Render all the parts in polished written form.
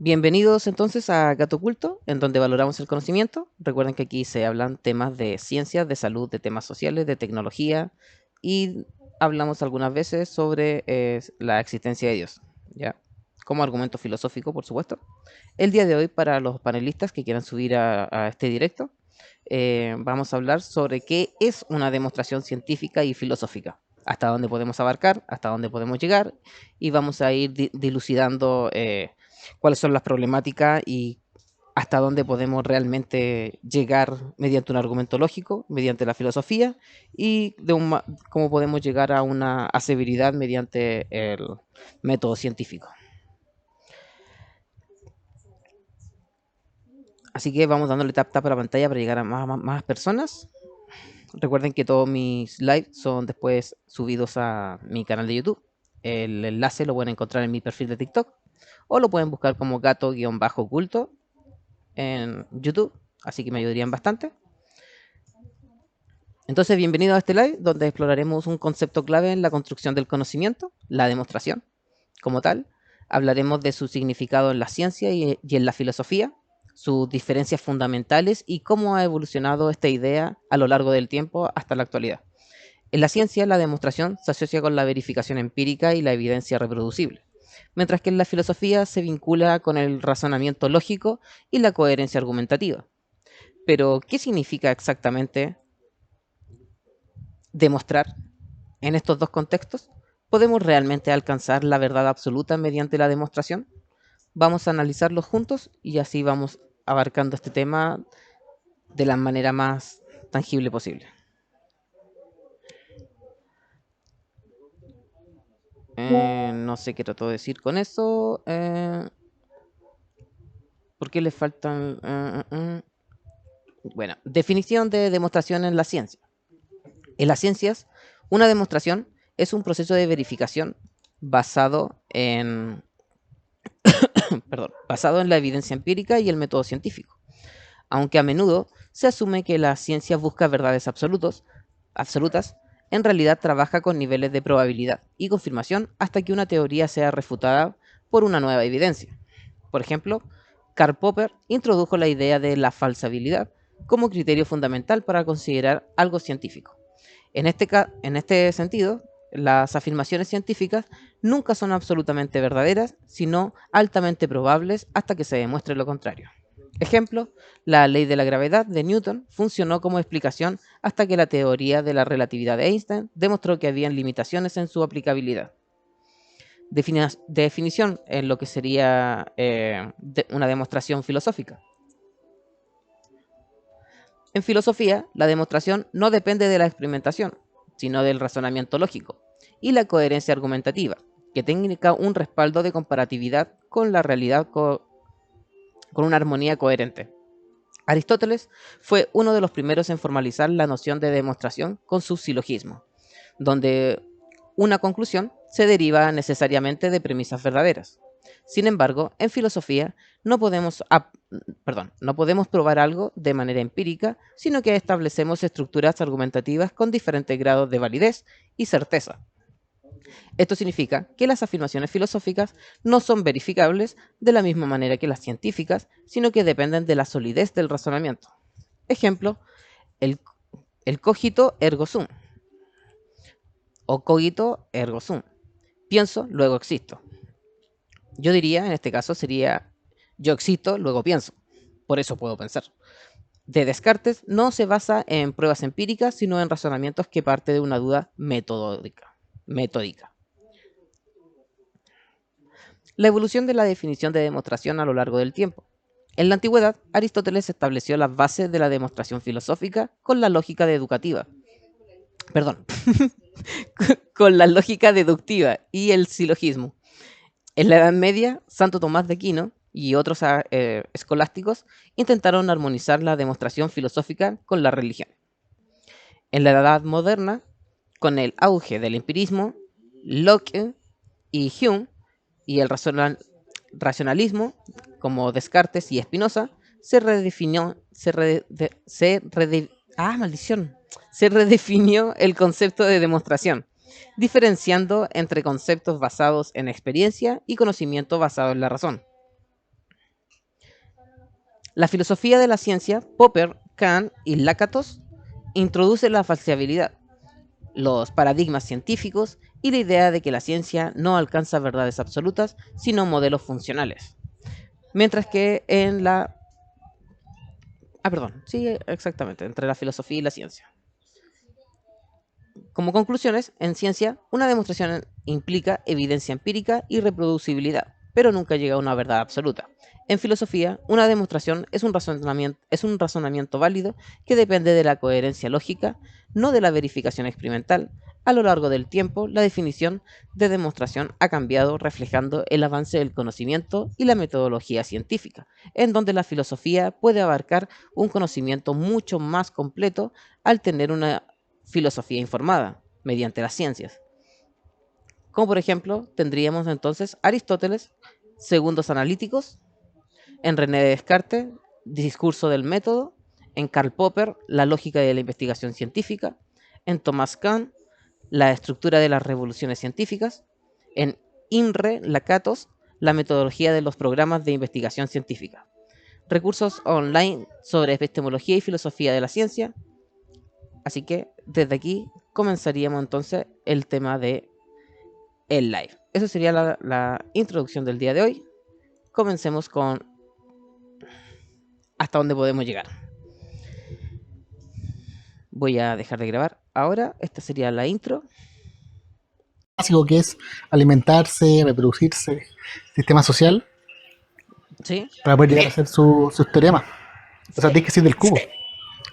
Bienvenidos entonces a Gato Oculto, en donde valoramos el conocimiento. Recuerden que aquí se hablan temas de ciencia, de salud, de temas sociales, de tecnología y hablamos algunas veces sobre la existencia de Dios, ¿ya? Como argumento filosófico, por supuesto. El día de hoy, para los panelistas que quieran subir a este directo, vamos a hablar sobre qué es una demostración científica y filosófica, hasta dónde podemos abarcar, hasta dónde podemos llegar, y vamos a ir dilucidando cuáles son las problemáticas y hasta dónde podemos realmente llegar mediante un argumento lógico, mediante la filosofía, y cómo podemos llegar a una aseveridad mediante el método científico. Así que vamos dándole tap a la pantalla para llegar a más personas. Recuerden que todos mis lives son después subidos a mi canal de YouTube. El enlace lo pueden encontrar en mi perfil de TikTok o lo pueden buscar como gato-oculto en YouTube, así que me ayudarían bastante. Entonces, bienvenido a este live donde exploraremos un concepto clave en la construcción del conocimiento, la demostración como tal. Hablaremos de su significado en la ciencia y en la filosofía, sus diferencias fundamentales y cómo ha evolucionado esta idea a lo largo del tiempo hasta la actualidad. En la ciencia, la demostración se asocia con la verificación empírica y la evidencia reproducible, mientras que en la filosofía se vincula con el razonamiento lógico y la coherencia argumentativa. Pero, ¿qué significa exactamente demostrar en estos dos contextos? ¿Podemos realmente alcanzar la verdad absoluta mediante la demostración? Vamos a analizarlos juntos y así vamos abarcando este tema de la manera más tangible posible. No sé qué trato de decir con eso. ¿Por qué le faltan? Bueno, definición de demostración en la ciencia. En las ciencias, una demostración es un proceso de verificación basado en, basado en la evidencia empírica y el método científico. Aunque a menudo se asume que la ciencia busca verdades absolutas, en realidad trabaja con niveles de probabilidad y confirmación hasta que una teoría sea refutada por una nueva evidencia. Por ejemplo, Karl Popper introdujo la idea de la falsabilidad como criterio fundamental para considerar algo científico. En este sentido, las afirmaciones científicas nunca son absolutamente verdaderas, sino altamente probables hasta que se demuestre lo contrario. Ejemplo, la ley de la gravedad de Newton funcionó como explicación hasta que la teoría de la relatividad de Einstein demostró que habían limitaciones en su aplicabilidad. Definición en lo que sería una demostración filosófica. En filosofía, la demostración no depende de la experimentación, sino del razonamiento lógico y la coherencia argumentativa, que tenga un respaldo de comparatividad con la realidad con una armonía coherente. Aristóteles fue uno de los primeros en formalizar la noción de demostración con su silogismo, donde una conclusión se deriva necesariamente de premisas verdaderas. Sin embargo, en filosofía no podemos probar algo de manera empírica, sino que establecemos estructuras argumentativas con diferentes grados de validez y certeza. Esto significa que las afirmaciones filosóficas no son verificables de la misma manera que las científicas, sino que dependen de la solidez del razonamiento. Ejemplo, el, el cogito ergo sum o cogito ergo sum. Pienso, luego existo. Yo diría, en este caso, sería yo existo, luego pienso. Por eso puedo pensar. De Descartes no se basa en pruebas empíricas, sino en razonamientos que parte de una duda metódica. La evolución de la definición de demostración a lo largo del tiempo. En la antigüedad, Aristóteles estableció las bases de la demostración filosófica con la lógica deductiva. Perdón, con la lógica deductiva y el silogismo. En la Edad Media, Santo Tomás de Aquino y otros escolásticos intentaron armonizar la demostración filosófica con la religión. En la Edad Moderna, con el auge del empirismo, Locke y Hume y el racionalismo, como Descartes y Spinoza, se redefinió el concepto de demostración, diferenciando entre conceptos basados en experiencia y conocimiento basado en la razón. La filosofía de la ciencia, Popper, Kant y Lakatos, introduce la falseabilidad, los paradigmas científicos y la idea de que la ciencia no alcanza verdades absolutas, sino modelos funcionales. Mientras que en la... Ah, perdón, sí, exactamente, entre la filosofía y la ciencia. Como conclusiones, en ciencia, una demostración implica evidencia empírica y reproducibilidad, pero nunca llega a una verdad absoluta. En filosofía, una demostración es un razonamiento válido que depende de la coherencia lógica, no de la verificación experimental. A lo largo del tiempo, la definición de demostración ha cambiado, reflejando el avance del conocimiento y la metodología científica, en donde la filosofía puede abarcar un conocimiento mucho más completo al tener una filosofía informada mediante las ciencias. Como por ejemplo, tendríamos entonces Aristóteles, Segundos Analíticos, en René Descartes, Discurso del método, en Karl Popper, La lógica de la investigación científica, en Thomas Kuhn, La estructura de las revoluciones científicas, en Imre Lakatos, La metodología de los programas de investigación científica. Recursos online sobre epistemología y filosofía de la ciencia. Así que desde aquí comenzaríamos entonces el tema de el live. Eso sería la introducción del día de hoy. Comencemos con hasta dónde podemos llegar. Voy a dejar de grabar ahora. Esta sería la intro. Básico que es alimentarse, reproducirse, sistema social, ¿Sí? para poder llegar a hacer sus teoremas. O sea, tienes que ser del cubo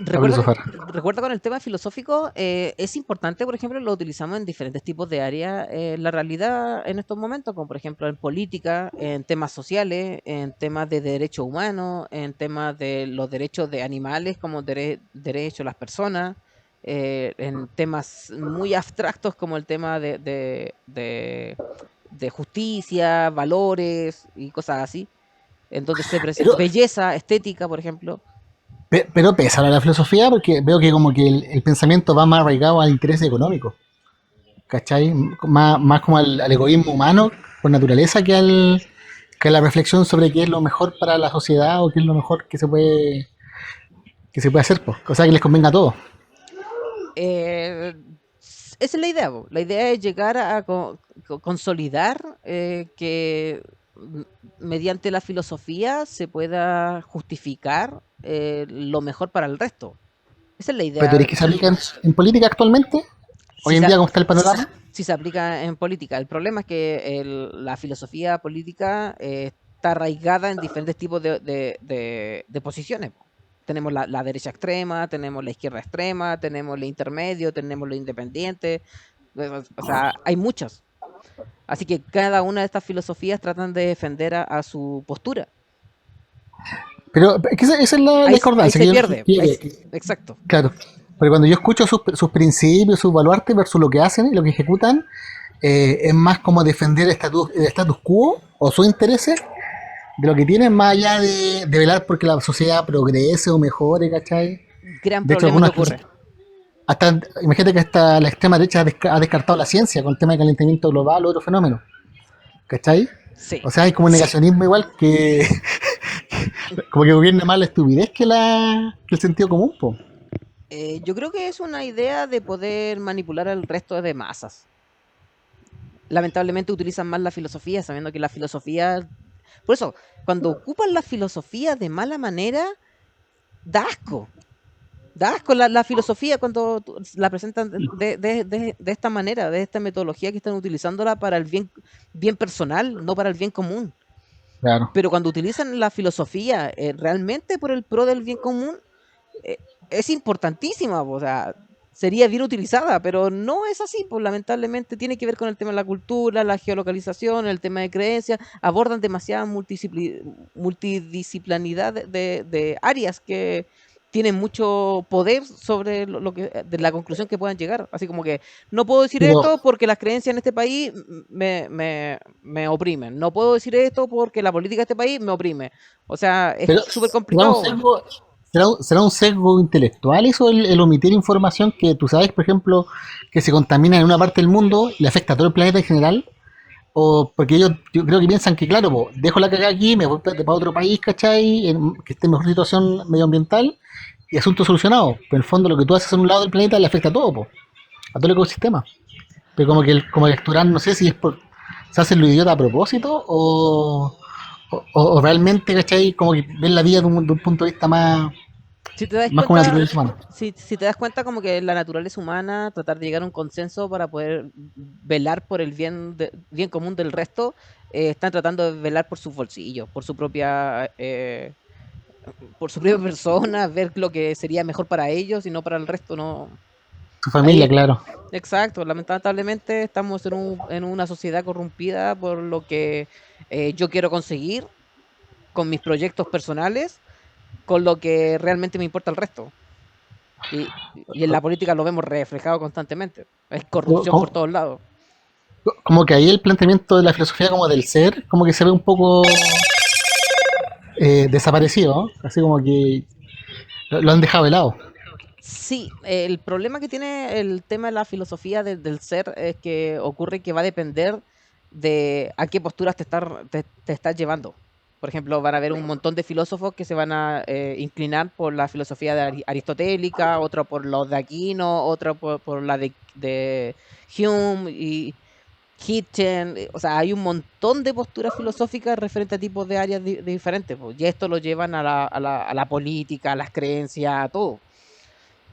para filosofar. Recuerda con el tema filosófico, es importante, por ejemplo, lo utilizamos en diferentes tipos de áreas. La realidad en estos momentos, como por ejemplo en política, en temas sociales, en temas de derechos humanos, en temas de los derechos de animales como derechos de las personas, en temas muy abstractos como el tema de justicia, valores y cosas así. Entonces se presenta Pero, belleza, estética, por ejemplo. pero pesa la filosofía porque veo que como que el pensamiento va más arraigado al interés económico. ¿Cachai? Más como al egoísmo humano por naturaleza que a la reflexión sobre qué es lo mejor para la sociedad o qué es lo mejor que se puede hacer. Pues. O sea, que les convenga a todos. Eh, Esa es la idea, po. La idea es llegar a consolidar que mediante la filosofía se pueda justificar lo mejor para el resto. Esa es la Pero tú idea. dirías que se aplica en política actualmente, Si hoy en se, día, ¿cómo está el panorama? si se aplica en política. El problema es que la filosofía política está arraigada en diferentes tipos de posiciones. Tenemos la derecha extrema, tenemos la izquierda extrema, tenemos el intermedio, tenemos lo independiente. O sea, hay muchas. Así que cada una de estas filosofías tratan de defender a su postura. Pero es que esa es la Ahí discordancia se que yo pierde. que- Exacto. claro. Porque cuando yo escucho sus principios, sus baluartes versus lo que hacen y lo que ejecutan, es más como defender el status quo o sus intereses de lo que tienen, más allá de velar porque la sociedad progrese o mejore, ¿cachai? Gran De hecho, problema que algunas ocurre. hasta, imagínate que hasta la extrema derecha ha descartado la ciencia con el tema de calentamiento global o otro fenómeno, ¿cachai? Sí. O sea, hay como un negacionismo igual que como que gobierna más la estupidez que el sentido común, po. Yo creo que es una idea de poder manipular al resto de masas. Lamentablemente utilizan más la filosofía, sabiendo que la filosofía... Por eso, cuando ocupan la filosofía de mala manera, da asco. Da asco la filosofía cuando la presentan de esta manera, de esta metodología que están utilizándola para el bien personal, no para el bien común. Claro. Pero cuando utilizan la filosofía realmente por el pro del bien común, eh, es importantísima. O sea, sería bien utilizada, pero no es así, pues lamentablemente tiene que ver con el tema de la cultura, la geolocalización, el tema de creencias, abordan demasiada multidisciplinidad de áreas que tienen mucho poder sobre de la conclusión que puedan llegar. Así como que no puedo decir Pero, esto porque las creencias en este país me oprimen. No puedo decir esto porque la política de este país me oprime. O sea, es pero súper ¿será un complicado. sesgo, será un sesgo intelectual eso, el omitir información que tú sabes, por ejemplo, que se contamina en una parte del mundo y le afecta a todo el planeta en general? O porque ellos, yo creo que piensan que, claro, po, dejo la cagada aquí, me voy para otro país, ¿cachai? Que esté en mejor situación medioambiental y asunto solucionado. Pero en el fondo lo que tú haces en un lado del planeta le afecta a todo, po, a todo el ecosistema. Pero como que como el actuar, no sé si es por, se hacen lo idiota a propósito o realmente, ¿cachai? Como que ven la vida de un punto de vista Si te das más como una cuenta, naturaleza humana. si te das cuenta como que la naturaleza humana, tratar de llegar a un consenso para poder velar por el bien común del resto, están tratando de velar por sus bolsillos, por su propia persona, ver lo que sería mejor para ellos y no para el resto, no. Su familia, Ahí, claro. exacto, lamentablemente estamos en una sociedad corrompida por lo que yo quiero conseguir con mis proyectos personales, con lo que realmente me importa el resto. Y en la política lo vemos reflejado constantemente. Hay corrupción por Como, todos lados. como que ahí el planteamiento de la filosofía como del ser, como que se ve un poco desaparecido, ¿no? Así como que lo han dejado de lado. Sí, el problema que tiene el tema de la filosofía del ser es que ocurre que va a depender de a qué posturas te estás llevando. Por ejemplo, van a haber un montón de filósofos que se van a inclinar por la filosofía aristotélica, otro por los de Aquino, otro por la de Hume y Hitchen. O sea, hay un montón de posturas filosóficas referente a tipos de áreas diferentes, pues, y esto lo llevan a la política, a las creencias, a todo.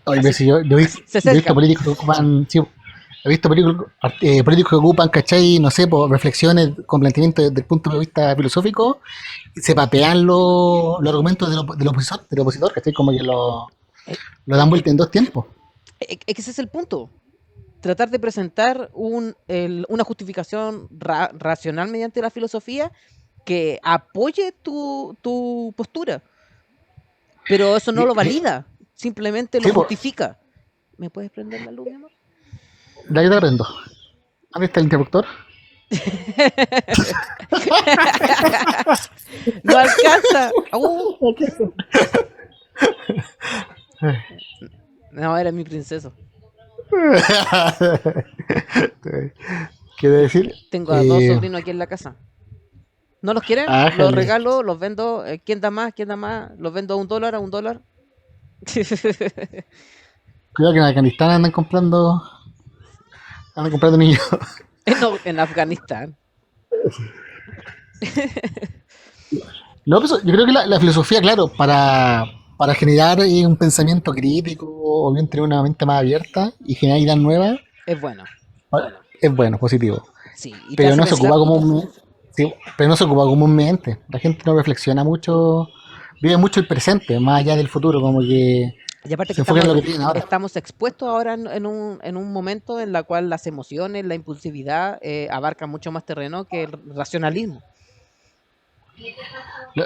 Oye, pero Así si yo se he visto sesgan. políticos que ocupan, sí, he visto políticos que ocupan, ¿cachai? No sé, por reflexiones con planteamiento desde el punto de vista filosófico, y se papean los argumentos del opositor, ¿cachai? Como que Eh, lo dan vuelta en dos tiempos. Es que ese es el punto. Tratar de presentar una justificación racional mediante la filosofía que apoye tu postura, pero eso no lo valida, simplemente lo Sí, pues, justifica. ¿Me puedes prender la luz, mi amor? de ahí te aprendo. ¿Dónde está el interruptor? No alcanza. No, era mi princeso. Quiero decir, Tengo a dos sobrinos aquí en la casa. ¿No los quieren? Los ájale. regalo, los vendo. ¿Quién da más? ¿Quién da más? Los vendo a $1, a $1. Cuidado que en Afganistán andan comprando niños. En Afganistán. No, pues, yo creo que la filosofía, claro, para generar un pensamiento crítico o bien tener una mente más abierta y generar ideas nuevas, Es bueno. es bueno, positivo. Sí, y te Pero hace no se ocupa pensar. sí, pero no se ocupa comúnmente. La gente no reflexiona mucho, vive mucho el presente, más allá del futuro, como que Y aparte que se enfoca en lo que tienen ahora. estamos expuestos ahora en un momento en la cual las emociones, la impulsividad abarcan mucho más terreno que el racionalismo.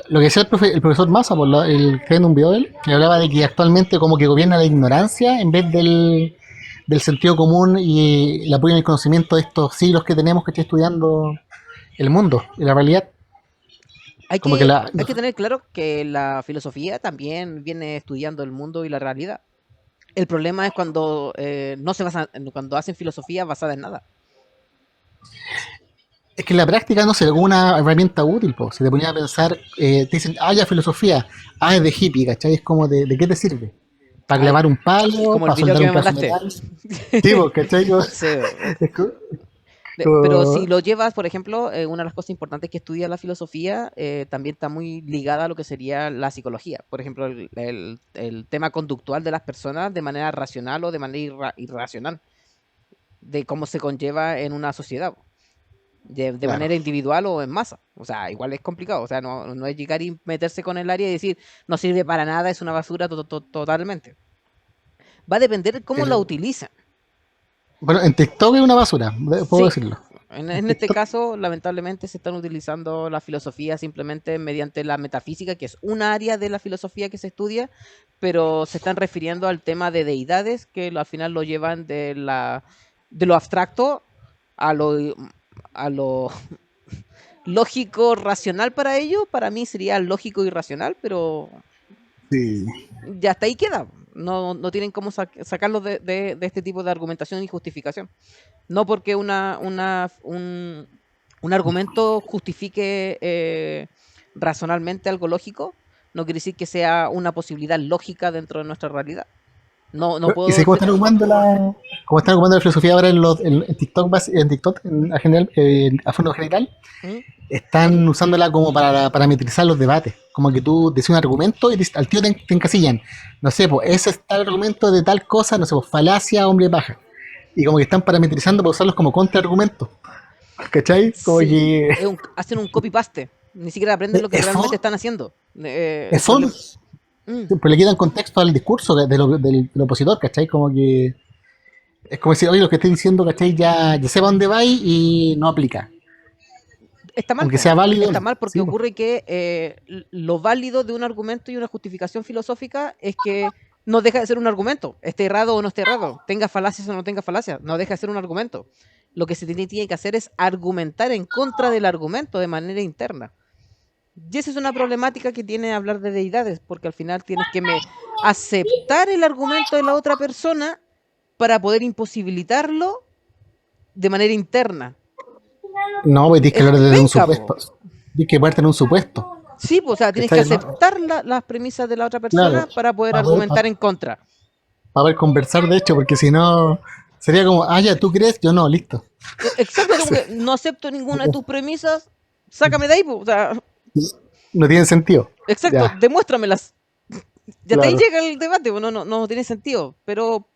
Lo que decía el profesor Massa, el que en un video de él, que hablaba de que actualmente como que gobierna la ignorancia en vez del sentido común y el apoyo en el conocimiento de estos siglos que tenemos que estoy estudiando el mundo y la realidad. Hay Como que que, hay que tener claro que la filosofía también viene estudiando el mundo y la realidad. El problema es cuando no se basa, cuando hacen filosofía basada en nada. es que en la práctica no se ve como una herramienta útil, po. Si te ponías a pensar, te dicen, ya filosofía, es de hippie, ¿cachai? Es como de qué te sirve. ¿Para Ay, clavar un palo? como el ¿Para video soldar que un me pedazo de mandaste. metal? Sí, pues, ¿cachai? Sí, Es pero si como- lo llevas, por ejemplo, una de las cosas importantes que estudia la filosofía también está muy ligada a lo que sería la psicología. Por ejemplo, el tema conductual de las personas de manera racional o de manera irracional, de cómo se conlleva en una sociedad, de claro. manera individual o en masa. O sea, igual es complicado. O sea, no es llegar y meterse con el área y decir, no sirve para nada, es una basura totalmente. Va a depender de cómo la El- utilizan. bueno, en TikTok es una basura, puedo Sí, decirlo. en este TikTok, caso, lamentablemente, se están utilizando la filosofía simplemente mediante la metafísica, que es un área de la filosofía que se estudia, pero se están refiriendo al tema de deidades que al final lo llevan de lo abstracto a lo lógico racional para ello. Para mí sería lógico y racional, pero sí. ya hasta ahí queda. No tienen cómo sacarlo de este tipo de argumentación y justificación. No porque un argumento justifique razonalmente algo lógico, no quiere decir que sea una posibilidad lógica dentro de nuestra realidad. No Y puedo... sé cómo están ocupando la filosofía ahora en TikTok, en TikTok a, general, a fondo general, ¿Mm? están usándola como para parametrizar los debates. Como que tú decís un argumento y al tío te encasillan. No sé, pues ese es tal argumento de tal cosa, no sé, pues falacia, hombre paja. Y como que están parametrizando para usarlos como contraargumentos. ¿Cachai? Como Sí, que hacen un copy-paste. Ni siquiera aprenden lo que es realmente fome. están haciendo. Es El fome. problema... Mm. Pues le quitan contexto al discurso del opositor, ¿cachai? Como que es como decir, oye, lo que estoy diciendo, ¿cachai? Ya sepa dónde va y no aplica. Está mal, Aunque po. sea válido, Está no. mal porque Sí, po. ocurre que lo válido de un argumento y una justificación filosófica es que no deja de ser un argumento, esté errado o no esté errado, tenga falacias o no tenga falacias, no deja de ser un argumento. Lo que se tiene que hacer es argumentar en contra del argumento de manera interna. Y esa es una problemática que tiene hablar de deidades, porque al final tienes que aceptar el argumento de la otra persona para poder imposibilitarlo de manera interna. No, pues tienes que Es hablar desde un penca, po. supuesto. Tienes que parte en un supuesto. Sí, pues, o sea, tienes que ¿Cachai? No, aceptar las premisas de la otra claro. persona para poder Para poder, argumentar en contra. poder conversar, de hecho, porque si no, sería como, ah, ya, tú crees, yo no, listo. Exacto, como que no acepto ninguna de tus premisas, sácame de ahí, pues, o sea, No tiene sentido. exacto, Ya, demuéstramelas. Ya te ahí claro. llega el debate, pues, no tiene sentido, pero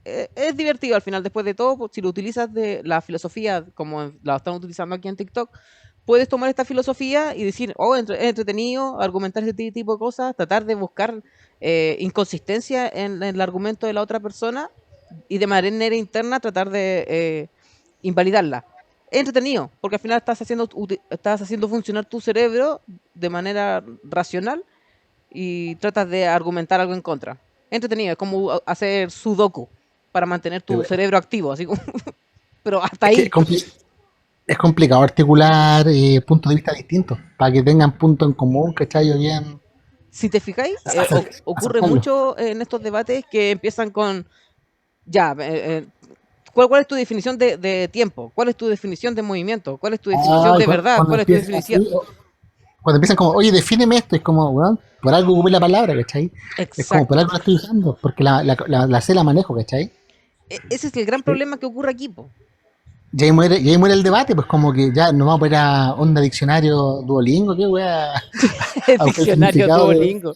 es divertido al final, después de todo, pues, si lo utilizas de la filosofía como la están utilizando aquí en TikTok, puedes tomar esta filosofía y decir, oh, es entretenido, argumentar ese tipo de cosas, tratar de buscar inconsistencia en el argumento de la otra persona y de manera interna tratar de invalidarla. Es entretenido, porque al final estás haciendo funcionar tu cerebro de manera racional y tratas de argumentar algo en contra. Es entretenido, es como hacer sudoku para mantener tu cerebro activo, así como, pero hasta Es que ahí. es complicado articular puntos de vista distintos para que tengan puntos en común, ¿cachai? O bien Si te fijáis, ocurre acercarlo. mucho en estos debates que empiezan con, ya, ¿cuál es tu definición de tiempo? ¿Cuál es tu definición de movimiento? ¿Cuál es tu definición Ah, de verdad? cuando ¿Cuál es tu empieza definición? así, cuando empiezan como, oye, defíneme esto, es como, weón, por algo ocupé la palabra, ¿cachai? Es como, por Exacto. algo la estoy usando, porque la sé, la manejo, ¿cachai? Ese es el gran Eh, problema que ocurre aquí, po. y ahí muere el debate, pues como que ya no vamos a poner a onda diccionario Duolingo, qué wea, El a buscar el diccionario significado Duolingo.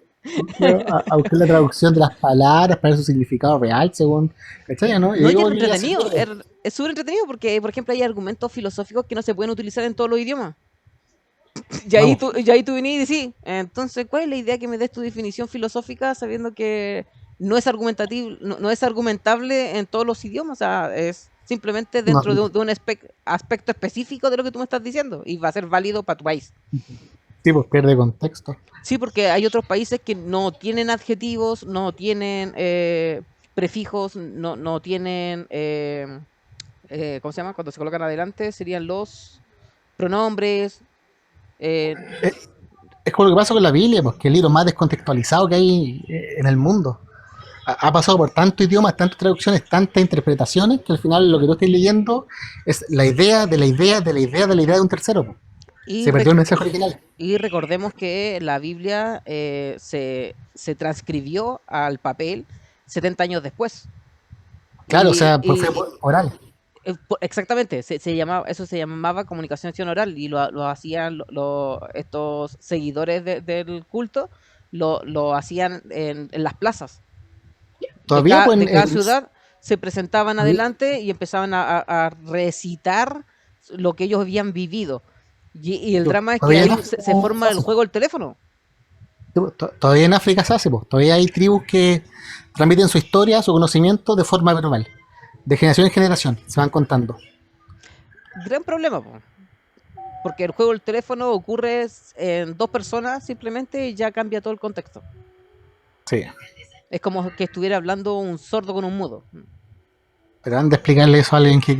a buscar la traducción de las palabras para ver su significado real, según, ¿cachai? ¿No? Y No, ahí y es como que ya se entretenido, pierde. es súper entretenido porque, por ejemplo, hay argumentos filosóficos que no se pueden utilizar en todos los idiomas. Vamos, Y ahí tú venís y decís, entonces, ¿cuál es la idea que me des tu definición filosófica sabiendo que no es argumentativo, no es argumentable en todos los idiomas? O sea, es simplemente no, dentro de un aspecto específico de lo que tú me estás diciendo y va a ser válido para tu país. sí, pues pierde contexto. Sí, porque hay otros países que no tienen adjetivos, no tienen prefijos, no tienen, ¿cómo se llama? Cuando se colocan adelante serían los pronombres. eh, Es como lo que pasa con la Biblia, pues que el libro más descontextualizado que hay en el mundo. Ha pasado por tantos idiomas, tantas traducciones, tantas interpretaciones, que al final lo que tú estás leyendo es la idea de la idea de la idea de la idea de un tercero, pues. y, Se perdió el mensaje original. y recordemos que la Biblia se transcribió al papel 70 años después. Claro, o Y, sea, pues fue y- oral. exactamente, eso se llamaba comunicación oral y lo hacían estos seguidores del culto, lo hacían en las plazas Todavía, pues, de cada ciudad, se presentaban todavía, adelante y empezaban a recitar lo que ellos habían vivido. Y el drama es que todavía en ahí África se se forma el hace. juego del teléfono. Todavía en África se hace, pues. Todavía hay tribus que transmiten su historia, su conocimiento de forma verbal. De generación en generación, se van contando. Gran problema, po, porque el juego del teléfono ocurre en dos personas simplemente y ya cambia todo el contexto. Sí. Es como que estuviera hablando un sordo con un mudo. Pero han de explicarle eso a alguien que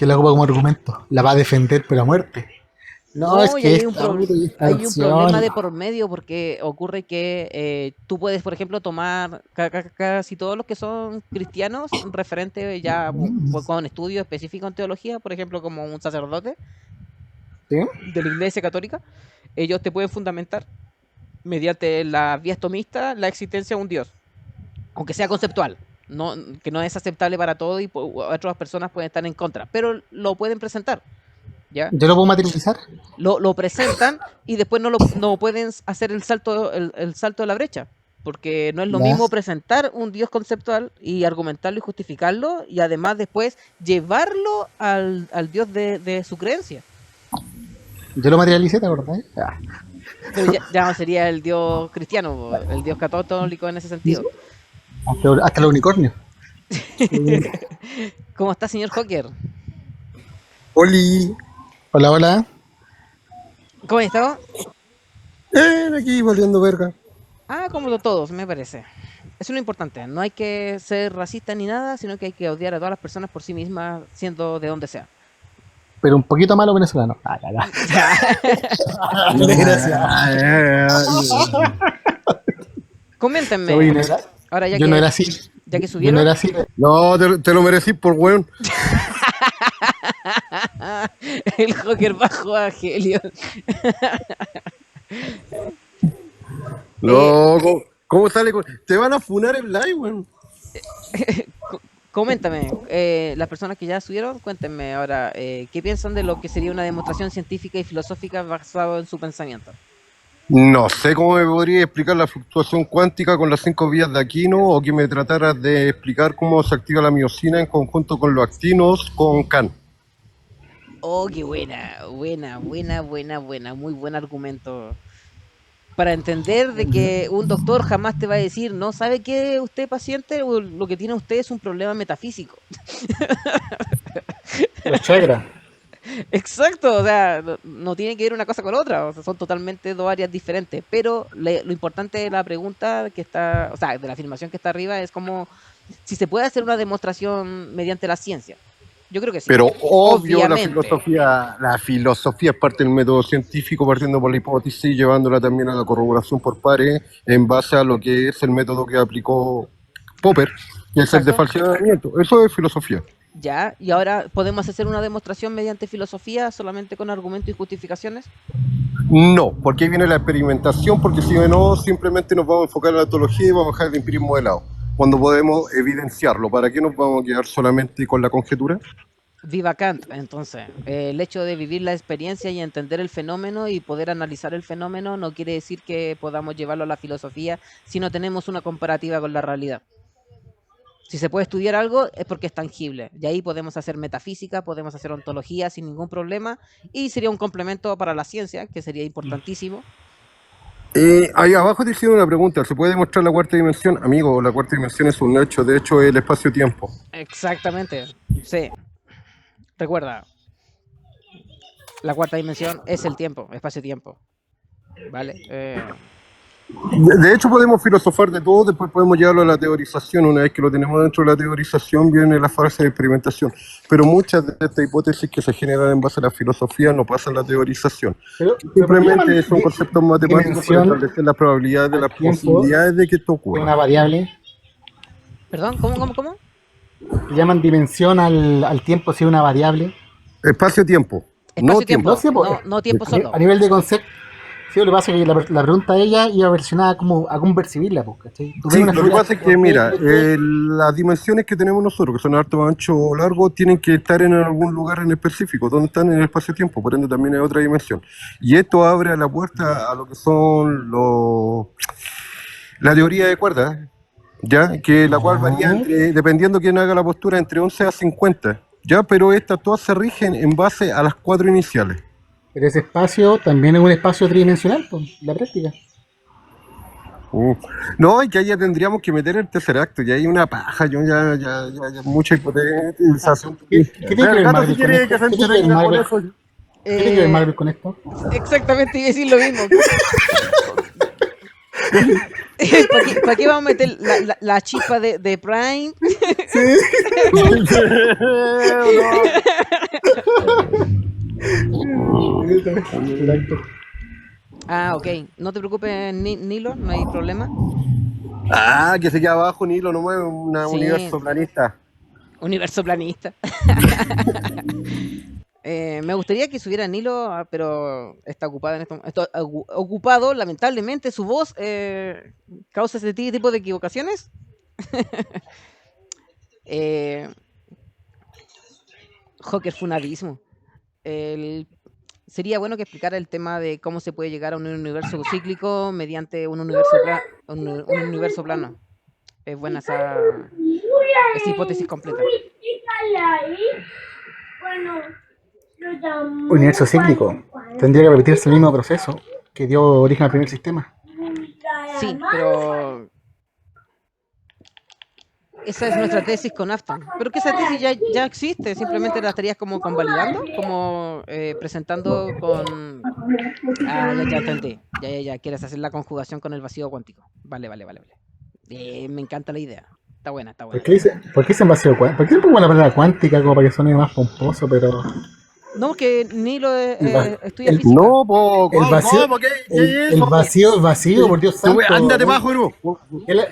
lo ocupa como argumento. La va a defender, pero a muerte. No, es No, y que esta auto y esta hay un problema opción. de por medio porque ocurre que tú puedes, por ejemplo, tomar casi todos los que son cristianos, referente ya con estudios específicos en teología, por ejemplo, como un sacerdote, ¿Sí? de la Iglesia Católica, ellos te pueden fundamentar mediante las vías tomistas la existencia de un Dios, aunque sea conceptual, no, que no es aceptable para todos y otras personas pueden estar en contra, pero lo pueden presentar, ¿ya? ¿Yo lo puedo materializar? Lo presentan y después no pueden hacer el salto de la brecha, porque no es lo Ya. mismo presentar un Dios conceptual y argumentarlo y justificarlo y además después llevarlo al Dios de su creencia. Yo lo materialicé, ¿te acordás? Ya. Pero ya no sería el Dios cristiano, el Dios católico en ese sentido. Hasta los unicornios. ¿Cómo está, señor Hocker? Oli, Hola, hola. ¿Cómo está? aquí valiendo verga. Ah, como todos, me parece. Eso es lo importante. No hay que ser racista ni nada, sino que hay que odiar a todas las personas por sí mismas, siendo de donde sea. Pero un poquito malo venezolano. Ah, ya, ya. Gracias. Coméntenme. Oye, no era- Ahora yo no era así. ya que Yo no subieron, era así. No, te lo merecí por weón. el Joker bajó a Helio. No, ¿cómo sale? Te van a funar en live, weón. Coméntame, las personas que ya subieron, cuéntenme ahora, ¿qué piensan de lo que sería una demostración científica y filosófica basada en su pensamiento? No sé cómo me podría explicar la fluctuación cuántica con las 5 vías de Aquino o que me trataras de explicar cómo se activa la miosina en conjunto con los actinos con Kant. Oh, qué buena, muy buen argumento. Para entender de que un doctor jamás te va a decir, no sabe que usted paciente, o lo que tiene usted es un problema metafísico. Los chakras. Exacto, o sea, no tiene que ver una cosa con otra, o sea, son totalmente dos áreas diferentes, pero lo importante de la pregunta que está, o sea, de la afirmación que está arriba es como si se puede hacer una demostración mediante la ciencia. Yo creo que sí, Pero obvio, obviamente. la filosofía es parte del método científico, partiendo por la hipótesis y llevándola también a la corroboración por pares en base a lo que es el método que aplicó Popper, y es el de Exacto. falseamiento. Eso es filosofía. Ya, y ahora podemos hacer una demostración mediante filosofía solamente con argumentos y justificaciones. No, porque ahí viene la experimentación, porque si no, simplemente nos vamos a enfocar en la ontología y vamos a dejar el empirismo de lado, cuando podemos evidenciarlo. ¿Para qué nos vamos a quedar solamente con la conjetura? Viva Kant, entonces. El hecho de vivir la experiencia y entender el fenómeno y poder analizar el fenómeno no quiere decir que podamos llevarlo a la filosofía si no tenemos una comparativa con la realidad. Si se puede estudiar algo es porque es tangible. Y ahí podemos hacer metafísica, podemos hacer ontología sin ningún problema y sería un complemento para la ciencia, que sería importantísimo. Ahí abajo te hicieron una pregunta, ¿se puede demostrar la cuarta dimensión? Amigo, la cuarta dimensión es un hecho, de hecho es el espacio-tiempo. Exactamente, sí. Recuerda, la cuarta dimensión es el tiempo, espacio-tiempo. ¿Vale? De hecho podemos filosofar de todo, después podemos llevarlo a la teorización. Una vez que lo tenemos dentro de la teorización viene la fase de experimentación, pero muchas de estas hipótesis que se generan en base a la filosofía no pasan la teorización. Pero Simplemente son conceptos matemáticos para dimensión establecer las probabilidades de al las tiempo posibilidades de que esto es ocurra. una variable. ¿Perdón? ¿Cómo? Le llaman dimensión al tiempo si es una variable. Espacio-tiempo, no tiempo. No sé, pues, No tiempo solo. a nivel de concepto. Sí, lo que pasa es que la pregunta de ella iba versionada como a cómo percibirla, pues, ¿cachai? Tú ves Sí, una lo que figura pasa es que, 2D, mira, 3D. las dimensiones que tenemos nosotros, que son alto, ancho o largo, tienen que estar en algún lugar en específico, donde están en el espacio-tiempo, por ende también hay otra dimensión. Y esto abre la puerta a lo que son la teoría de cuerdas, ¿ya? Que la cual varía dependiendo quién haga la postura, entre 11 a 50, ¿ya? Pero estas todas se rigen en base a las 4 iniciales. Pero ese espacio también es un espacio tridimensional, pues, la práctica. No, y que ahí ya tendríamos que meter el tercer acto, y hay una paja, yo mucha hipotetización. ¿Qué tiene que ver El gato Marvel si con quiere esto? que se ¿Qué tiene que ver entretenga con Marvel? eso. ¿Qué tiene que ver Marvel con esto? Exactamente, iba a decir lo mismo. ¿Para qué vamos a meter la chispa de Prime? Ah, ok. No te preocupes, Nilo, no hay problema. Ah, que se queda abajo, Nilo, no mueve un Sí, universo planista. universo planista. Me gustaría que subiera Nilo, pero está ocupado está ocupado, lamentablemente, su voz causa ese tipo de equivocaciones. Joker funadísimo. El, sería bueno que explicara el tema de cómo se puede llegar a un universo cíclico mediante un universo plano. Es buena esa hipótesis completa. Universo cíclico. Tendría que repetirse el mismo proceso que dio origen al primer sistema. Sí, pero esa es nuestra tesis con Afton. Pero que esa tesis ya existe, simplemente la estarías como convalidando, como presentando con... Ah, ya entendí. Ya. Quieres hacer la conjugación con el vacío cuántico. Vale. Me encanta la idea. Está buena. ¿Por qué dicen vacío cuántico? ¿Por qué le pongo la palabra cuántica como para que suene más pomposo? Pero No, porque ni lo el, va- estudia el, física. No, po, el vacío, ¿cómo? ¿Qué es el eso? vacío es vacío, por Dios santo. Ándate bajo, bro. ¿Qué le,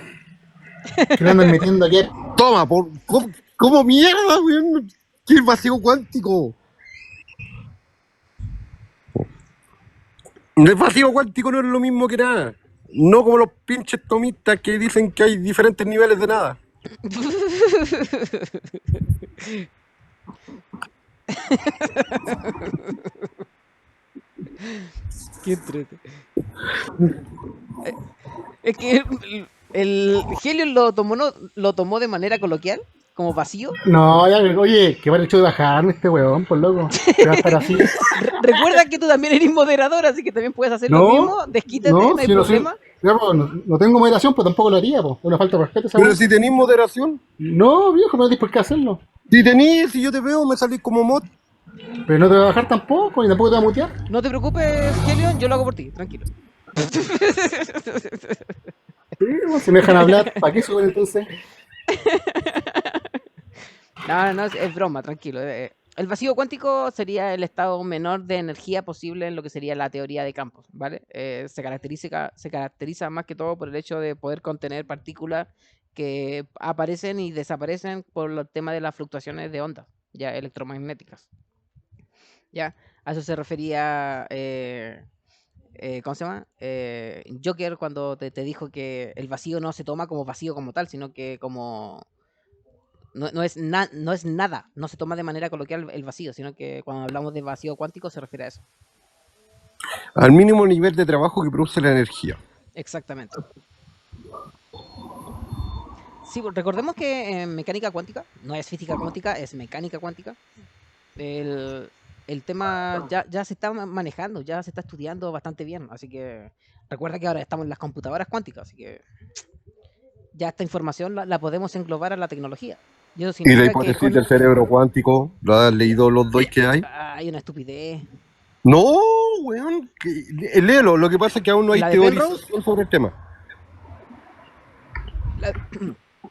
qué le andan metiendo aquí? Toma, ¿cómo mierda, weón? ¿Qué es vacío cuántico? El vacío cuántico no es lo mismo que nada. No como los pinches tomistas que dicen que hay diferentes niveles de nada. Qué entrete. Es que el Helios lo tomó de manera coloquial, como vacío. No, ya, oye, que va el hecho de bajarme este weón, por loco. Se va a estar así. Recuerda que tú también eres moderador, así que también puedes hacer lo No, mismo. Desquítate, no, no hay si yo no soy. problema. Ya, pues, no tengo moderación, pues tampoco lo haría, pues. Es una falta de respeto esa Pero weón. si tenéis moderación, No, viejo, no tienes por qué hacerlo. si tenéis, si yo te veo, me salís como mod. Pero no te va a bajar tampoco, y tampoco te va a mutear. No te preocupes, Helion, yo lo hago por ti, tranquilo. Sí, pues, si me dejan hablar, ¿para qué suben entonces? No, es broma, tranquilo. El vacío cuántico sería el estado menor de energía posible en lo que sería la teoría de campos, ¿vale? Se caracteriza más que todo por el hecho de poder contener partículas que aparecen y desaparecen por el tema de las fluctuaciones de ondas, ya electromagnéticas. ¿Ya? A eso se refería, ¿cómo se llama? Joker cuando te dijo que el vacío no se toma como vacío como tal, sino que como no es nada, no se toma de manera coloquial el vacío, sino que cuando hablamos de vacío cuántico se refiere a eso. Al mínimo nivel de trabajo que produce la energía. Exactamente. Sí, recordemos que en mecánica cuántica, no es física cuántica, es mecánica cuántica, el, el tema ya se está manejando, ya se está estudiando bastante bien, así que recuerda que ahora estamos en las computadoras cuánticas, así que ya esta información la podemos englobar a la tecnología. Y eso Y la significa que hipótesis del cerebro cuántico, ¿lo has leído los dos que hay? hay una estupidez. No, weón, léelo. Lo que pasa es que aún no hay La de Penrose, teorización sobre el tema. la,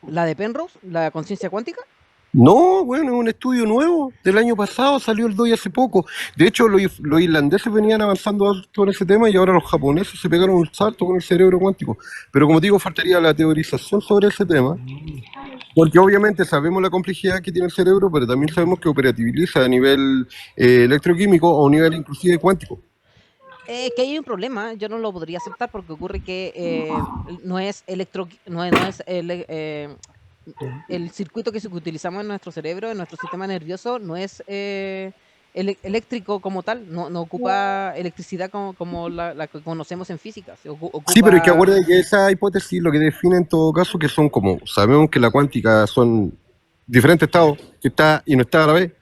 la de Penrose, la conciencia cuántica. No, bueno, es un estudio nuevo del año pasado, salió el 2 hace poco. De hecho, los irlandeses venían avanzando sobre ese tema y ahora los japoneses se pegaron un salto con el cerebro cuántico. Pero como digo, faltaría la teorización sobre ese tema, porque obviamente sabemos la complejidad que tiene el cerebro, pero también sabemos que operativiza a nivel electroquímico o a nivel inclusive cuántico. Que hay un problema, yo no lo podría aceptar porque ocurre que no es el circuito que utilizamos en nuestro cerebro, en nuestro sistema nervioso, no es eléctrico como tal, no ocupa electricidad como la que conocemos en física. Sí, pero es que Ocupa... acuérdate que esa hipótesis lo que define en todo caso que son como, sabemos que la cuántica son diferentes estados, que está y no está a la vez,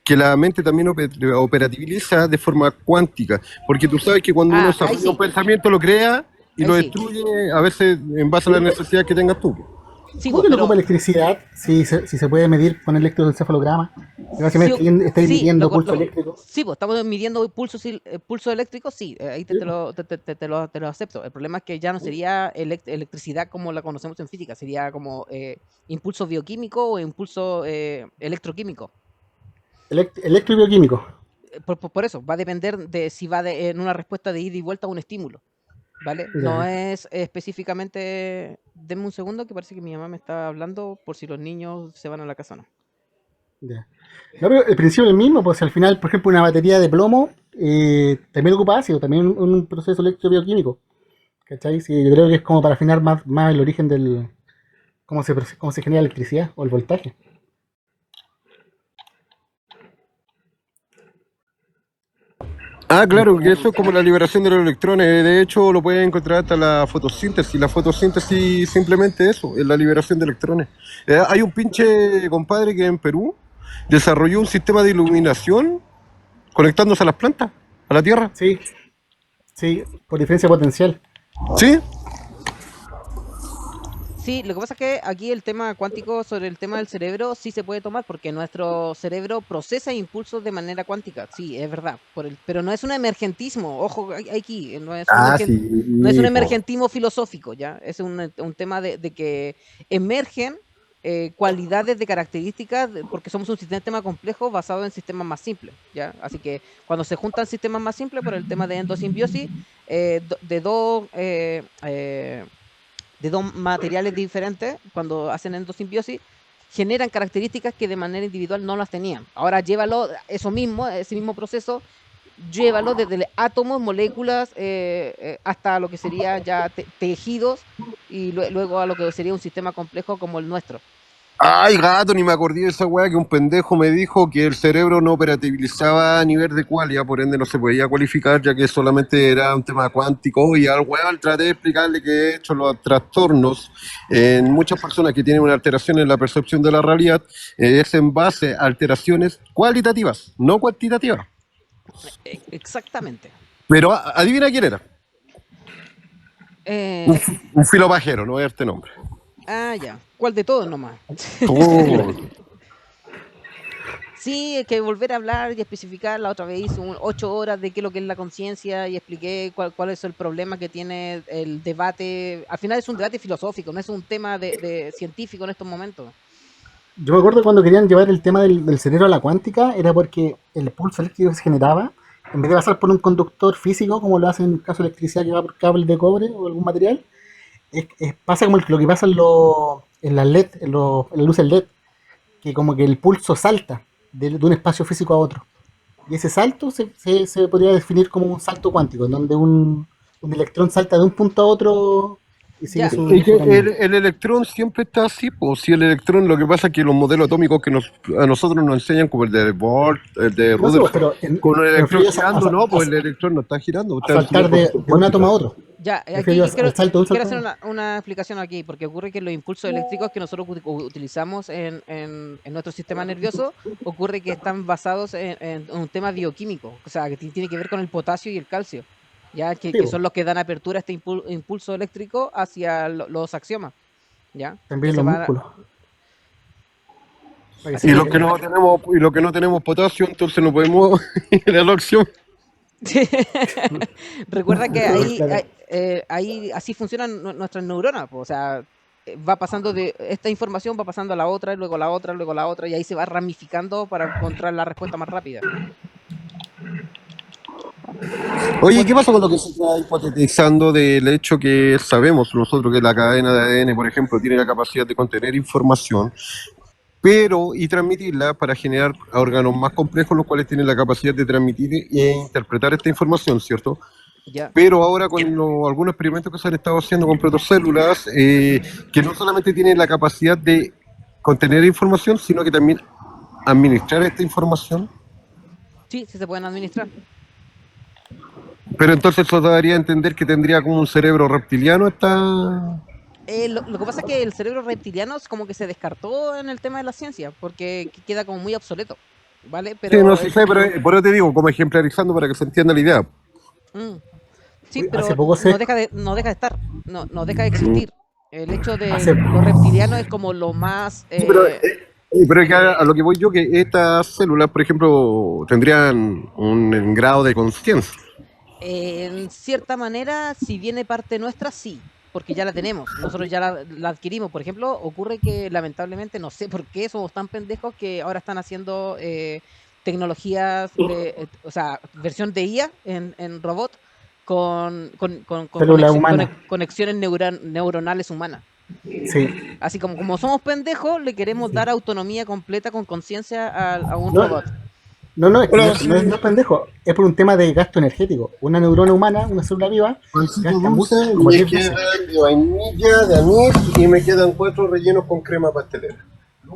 que la mente también operativiliza de forma cuántica, porque tú sabes que cuando uno Ah, desarrolla un pensamiento lo crea y ahí lo sí. destruye a veces en base a la necesidad que tengas tú. Sí, ¿Cómo pues, que no ocupa pero electricidad si se puede medir con electroencefalograma? Y sí, básicamente está sí, emitiendo pulso eléctrico. sí, pues estamos midiendo pulso eléctrico, sí, ahí Sí, te lo acepto. El problema es que ya no sería electricidad como la conocemos en física, sería como impulso bioquímico o impulso electroquímico. Electro y bioquímico. Por eso, va a depender de si va en una respuesta de ida y vuelta a un estímulo, ¿vale? No Ya. es específicamente... Denme un segundo que parece que mi mamá me está hablando por si los niños se van a la casa o no. Ya. No, pero el principio es el mismo, pues al final, por ejemplo, una batería de plomo también ocupa ácido, también un proceso electrobioquímico. ¿Cachai? Sí, yo creo que es como para afinar más el origen del, cómo se genera la electricidad o el voltaje. Ah, Y claro, que eso es como la liberación de los electrones. De hecho, lo puedes encontrar hasta la fotosíntesis. La fotosíntesis simplemente eso, es la liberación de electrones. Hay un pinche compadre que en Perú desarrolló un sistema de iluminación conectándose a las plantas, a la tierra. sí, sí, por diferencia potencial. ¿Sí? Sí, lo que pasa es que aquí el tema cuántico sobre el tema del cerebro sí se puede tomar porque nuestro cerebro procesa impulsos de manera cuántica. Sí, es verdad. Pero no es un emergentismo. Ojo, aquí Ah, no es un sí, po. emergentismo filosófico, ¿ya? Es un tema de que emergen cualidades de características porque somos un sistema complejo basado en sistemas más simples, ¿ya? Así que cuando se juntan sistemas más simples por el tema de endosimbiosis, de dos materiales diferentes, cuando hacen endosimbiosis, generan características que de manera individual no las tenían. Ahora llévalo, eso mismo, ese mismo proceso, llévalo desde átomos, moléculas, hasta lo que sería ya tejidos y luego a lo que sería un sistema complejo como el nuestro. Ay, gato, ni me acordé de esa weá que un pendejo me dijo que el cerebro no operativizaba a nivel de qualia, por ende no se podía cualificar, ya que solamente era un tema cuántico. Y al weón traté de explicarle que de hecho los trastornos en muchas personas que tienen una alteración en la percepción de la realidad es en base a alteraciones cualitativas, no cuantitativas. Exactamente. Pero adivina quién era. Eh, Un filopajero, no voy a darte nombre. ya. ¿Cuál de todos nomás? Oh. Sí, es que volver a hablar y especificar. La otra vez hice 8 horas de qué es lo que es la conciencia y expliqué cuál es el problema que tiene el debate. Al final es un debate filosófico, no es un tema de científico en estos momentos. Yo me acuerdo cuando querían llevar el tema del cerebro a la cuántica, era porque el pulso eléctrico que se generaba, en vez de pasar por un conductor físico, como lo hacen en el caso de electricidad que va por cable de cobre o algún material, pasa como lo que pasa en las LED, en las luces LED, que como que el pulso salta de un espacio físico a otro. Y ese salto se podría definir como un salto cuántico, en donde un electrón salta de un punto a otro y sigue Ya, Es que su camino. el electrón siempre está así, pues si el electrón, lo que pasa es que los modelos atómicos que a nosotros nos enseñan, como el de Bohr, el de No sé, pues, Rutherford, pero con el me electrón refiero girando, no, pues el electrón no está girando, a está en su saltar posición de un átomo cuántica. a otro. ya, Me aquí refiero al salto de un quiero salto a hacer otro. una explicación aquí, porque ocurre que los impulsos eléctricos que nosotros utilizamos en nuestro sistema nervioso, ocurre que están basados en un tema bioquímico, o sea, que tiene que ver con el potasio y el calcio, ya Sí, que pues, son los que dan apertura a este impulso eléctrico hacia los axiomas, ya, que también se los van músculos, para que se así Y los que que activen. no tenemos, y los que no tenemos potasio, entonces no podemos ir a la opción. recuerda que Claro. ahí así funcionan nuestras neuronas, po, o sea, va pasando de esta información, va pasando a la otra, y luego a la otra, luego a la otra, y ahí se va ramificando para encontrar la respuesta más rápida. Oye, Por- ¿qué pasa con lo que se está hipotetizando del hecho que sabemos nosotros que la cadena de ADN, por ejemplo, tiene la capacidad de contener información, pero y transmitirla para generar órganos más complejos, los cuales tienen la capacidad de transmitir e interpretar esta información, ¿cierto? ya, Pero ahora con algunos experimentos que se han estado haciendo con protocélulas, que no solamente tienen la capacidad de contener información, sino que también administrar esta información. sí, sí se pueden administrar. Pero entonces eso daría a entender que tendría como un cerebro reptiliano esta... Lo que pasa es que el cerebro reptiliano es como que se descartó en el tema de la ciencia, porque queda como muy obsoleto, ¿vale? Sí, no Pero sí sé, pero por eso te digo, como ejemplarizando para que se entienda la idea. mm, sí, Uy, hace pero poco se. no deja de estar, no deja de existir. El hecho de Hace, lo reptiliano es como lo más Sí, pero es que a lo que voy yo, que estas células, por ejemplo, tendrían un grado de conciencia. en cierta manera, si viene parte nuestra, sí, porque ya la tenemos, nosotros ya la adquirimos. Por ejemplo, ocurre que lamentablemente, no sé por qué somos tan pendejos que ahora están haciendo tecnologías o sea, versión de IA en robot con célula humana. conexiones neuronales humanas. Sí. Así como somos pendejos, le queremos Sí. dar autonomía completa con conciencia a un No, robot. no, es que Bueno, sí, no es pendejo, es por un tema de gasto energético. Una neurona humana, una célula viva, pancito gasta dulce, como me 10 veces quedan de vainilla, de anís y me quedan 4 rellenos con crema pastelera.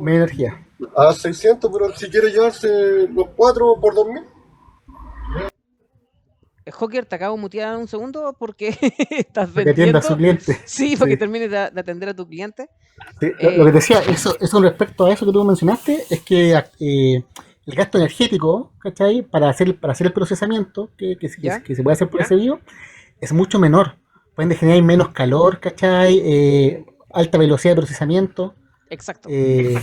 menos energía. A 600, pero si quiere llevarse los 4 por 2000. Joker, te acabo de mutear un segundo porque estás Para que atienda a su vendiendo. cliente. Sí, para que Sí. termines de atender a tu cliente. Sí, lo que te Eh, decía, eso con respecto a eso que tú mencionaste, es que el gasto energético, ¿cachai? Para hacer el procesamiento, ¿Ya? que se puede hacer por ese bio, es mucho menor. Pueden generar menos calor, ¿cachai? Alta velocidad de procesamiento. Exacto. eh,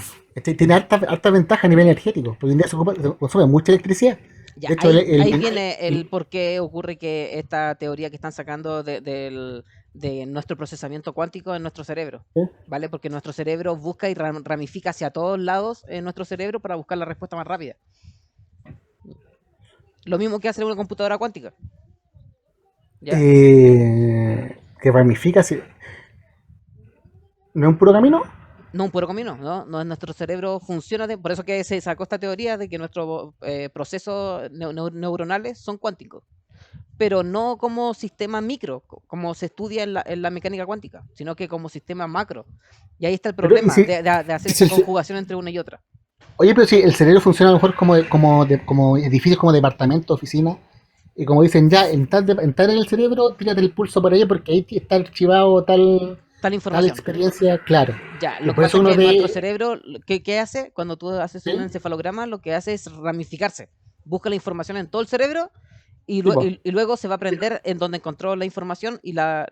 Tiene alta ventaja a nivel energético, porque hoy en día se consume mucha electricidad. Ya, De hecho, ahí viene el el- por qué ocurre que esta teoría que están sacando de nuestro procesamiento cuántico en nuestro cerebro, ¿eh? ¿vale? Porque nuestro cerebro busca y ramifica hacia todos lados en nuestro cerebro para buscar la respuesta más rápida. Lo mismo que hace una computadora cuántica, ¿ya? Que ramifica, ¿no es un puro camino? No un puro camino, ¿no? Nuestro cerebro funciona, por eso que se sacó esta teoría de que nuestros procesos neuronales son cuánticos, pero no como sistema micro, como se estudia en la mecánica cuántica, sino que como sistema macro. Y ahí está el Pero, problema de y hacer si esa el ce- conjugación entre una y otra. Oye, pero si el cerebro funciona a lo mejor como edificios, como departamento, oficina, y como dicen ya, entrar en el cerebro, tírate el pulso por ahí porque ahí está archivado Tal tal información. experiencia, claro. Ya, Y lo que por pasa eso es uno que nuestro ve, cerebro, ¿qué hace? Cuando tú haces un ¿sí? encefalograma, lo que hace es ramificarse. Busca la información en todo el cerebro y, Sí, po. y luego se va a aprender en donde encontró la información y la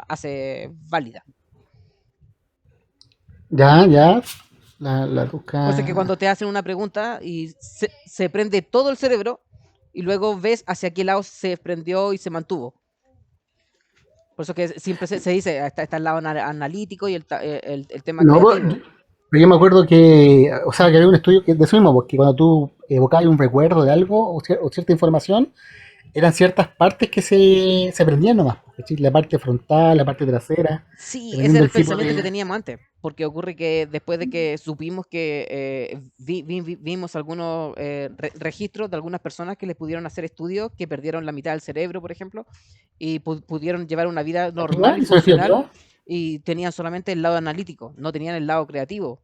hace válida. Ya, la Por eso es que busca. cuando te hacen una pregunta y se prende todo el cerebro y luego ves hacia qué lado se prendió y se mantuvo. Por eso que siempre se dice, está el lado analítico y el tema No, creativo. pero yo me acuerdo que, o sea, que había un estudio de eso mismo, porque cuando tú evocabas un recuerdo de algo o cierta información, eran ciertas partes que se aprendían nomás, ¿cachai? La parte frontal, la parte trasera, Sí, ese dependiendo era el del tipo pensamiento que de... teníamos antes, porque ocurre que después de que supimos que vimos algunos registros de algunas personas que les pudieron hacer estudios, que perdieron la mitad del cerebro, por ejemplo, y pudieron llevar una vida normal ¿Activa? y ¿Eso es funcional, activa? y tenían solamente el lado analítico, no tenían el lado creativo.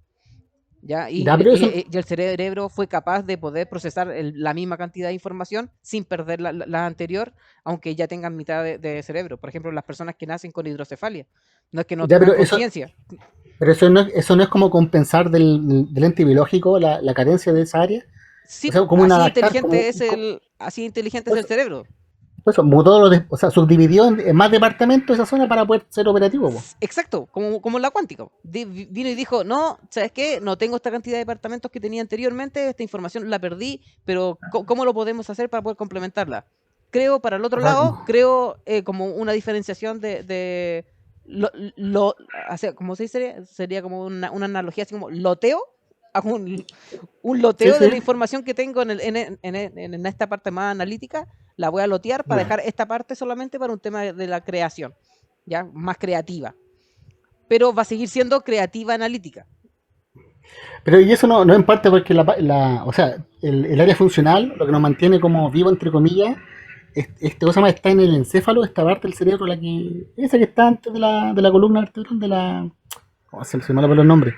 ¿Ya? Ya, pero eso... Y el cerebro fue capaz de poder procesar la misma cantidad de información sin perder la anterior, aunque ya tengan mitad de cerebro. Por ejemplo, las personas que nacen con hidrocefalia. No es que no Ya, tengan conciencia. pero eso no es como compensar del ente biológico la carencia de esa área. O Sí, sea, como un adaptar, así inteligente es el cerebro. eso, o sea, subdividió en más departamentos esa zona para poder ser operativo, po. Exacto, como la cuántica. Vino y dijo, no, ¿sabes qué? No tengo esta cantidad de departamentos que tenía anteriormente, esta información la perdí, pero ¿cómo lo podemos hacer para poder complementarla? Creo, para el O otro sea, lado, creo como una diferenciación de o sea, ¿cómo se dice? Sería como una analogía así como loteo, hago un sí, loteo de sí. la información que tengo en esta parte más analítica, la voy a lotear para Ya. dejar esta parte solamente para un tema de la creación, ya más creativa, pero va a seguir siendo creativa analítica. Pero y eso no es en parte porque o sea, el área funcional, lo que nos mantiene como vivo, entre comillas, este cosa más está en el encéfalo, esta parte del cerebro, esa que está antes de la columna vertebral, ¿cómo se me olvidó los nombres?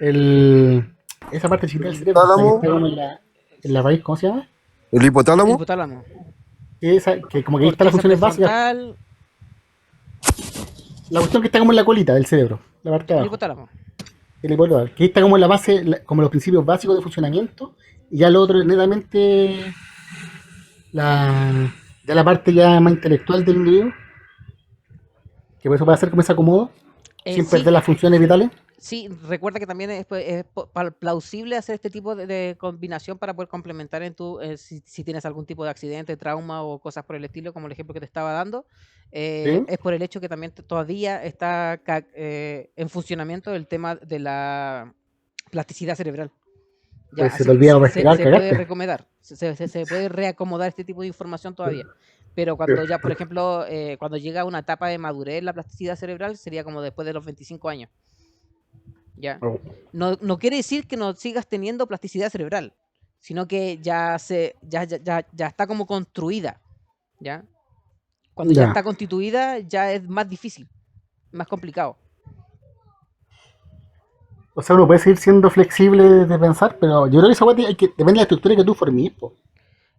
El, esa parte chiquita del El cerebro, la que hipotálamo, está como en la raíz, ¿cómo se llama? el El hipotálamo, hipotálamo, Que como que ahí están las corteza funciones básicas, prefrontal, la cuestión que está como en la colita del cerebro, la parte de el abajo. hipotálamo. El hipotálamo, que ahí está como en la base, como los principios básicos de funcionamiento, y ya lo otro es netamente la, ya la parte ya más intelectual del individuo, que por eso puede hacer como ese acomodo, sin perder Sí, las funciones vitales. sí, recuerda que también es plausible hacer este tipo de combinación para poder complementar si tienes algún tipo de accidente, trauma o cosas por el estilo, como el ejemplo que te estaba dando. ¿Sí? Es por el hecho que también todavía está en funcionamiento el tema de la plasticidad cerebral. Ya, Pues se te así olvida se, respirar, se puede cagaste. recomendar, se puede reacomodar este tipo de información todavía. Pero cuando ya, por ejemplo, cuando llega a una etapa de madurez, la plasticidad cerebral sería como después de los 25 años. ¿Ya? Oh. No quiere decir que no sigas teniendo plasticidad cerebral, sino que ya está como construida, ¿ya? Cuando ya Ya. está constituida, ya es más difícil, más complicado. O sea, uno puede seguir siendo flexible de pensar, pero yo creo que esa weá depende de la estructura que tú formís, po,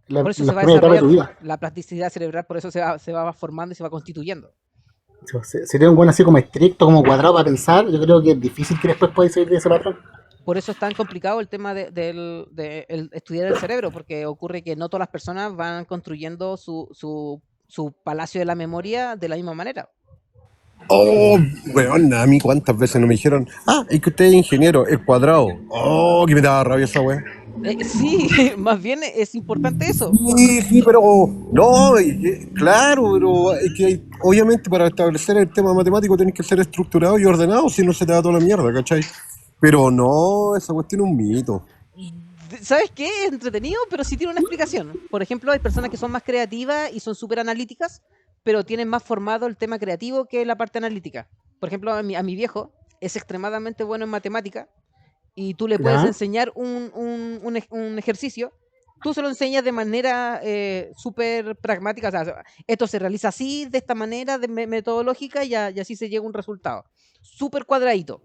Por eso se las va a primeras etapas de desarrollar tu vida. la plasticidad cerebral, por eso se va formando y se va constituyendo. Si eres un buen así como estricto, como cuadrado para pensar, yo creo que es difícil que después podáis salir de ese patrón. Por eso es tan complicado el tema de estudiar el cerebro, porque ocurre que no todas las personas van construyendo su palacio de la memoria de la misma manera. Oh, weón, a mí cuántas veces no me dijeron, es que usted es ingeniero, es cuadrado. Oh, que me daba rabia esa weá. Sí, más bien es importante eso. Sí, sí, pero no, claro, pero es que obviamente para establecer el tema matemático tenés que ser estructurado y ordenado, si no se te da toda la mierda, ¿cachai? Pero no, esa cuestión es un mito. ¿Sabes qué? Es entretenido, pero sí tiene una explicación. Por ejemplo, hay personas que son más creativas y son súper analíticas, pero tienen más formado el tema creativo que la parte analítica. Por ejemplo, a mi viejo es extremadamente bueno en matemática y tú le puedes ¿Ya? enseñar un ejercicio, tú se lo enseñas de manera súper pragmática, o sea, esto se realiza así, de esta manera, metodológica, y así se llega a un resultado. Súper cuadradito.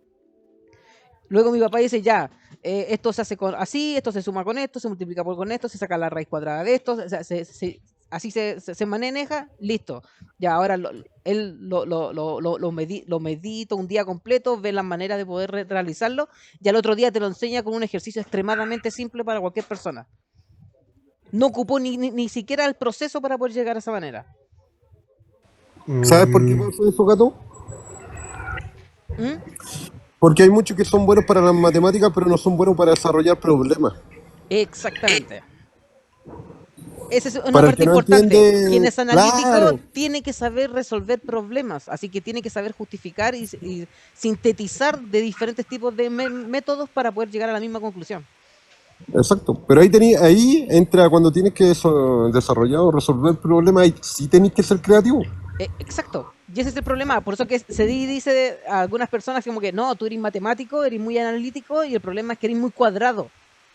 Luego mi papá dice, ya, esto se hace así, esto se suma con esto, se multiplica con esto, se saca la raíz cuadrada de esto, o sea, así se maneja, listo. Ya, ahora él lo medita un día completo, ve la manera de poder realizarlo, y al otro día te lo enseña con un ejercicio extremadamente simple para cualquier persona. No ocupó ni siquiera el proceso para poder llegar a esa manera. ¿Sabes por qué Mm, pasa eso, Gato? ¿Mm? Porque hay muchos que son buenos para las matemáticas, pero no son buenos para desarrollar problemas. Exactamente. Esa es una Para el parte que no importante. Quien entiende, es analítico claro, tiene que saber resolver problemas, así que tiene que saber justificar y sintetizar de diferentes tipos de métodos para poder llegar a la misma conclusión. exacto. Pero ahí entra cuando tienes que desarrollar o resolver problemas, ahí sí tenés que ser creativo. Exacto. Y ese es el problema. Por eso que se dice a algunas personas como que no, tú eres matemático, eres muy analítico y el problema es que eres muy cuadrado.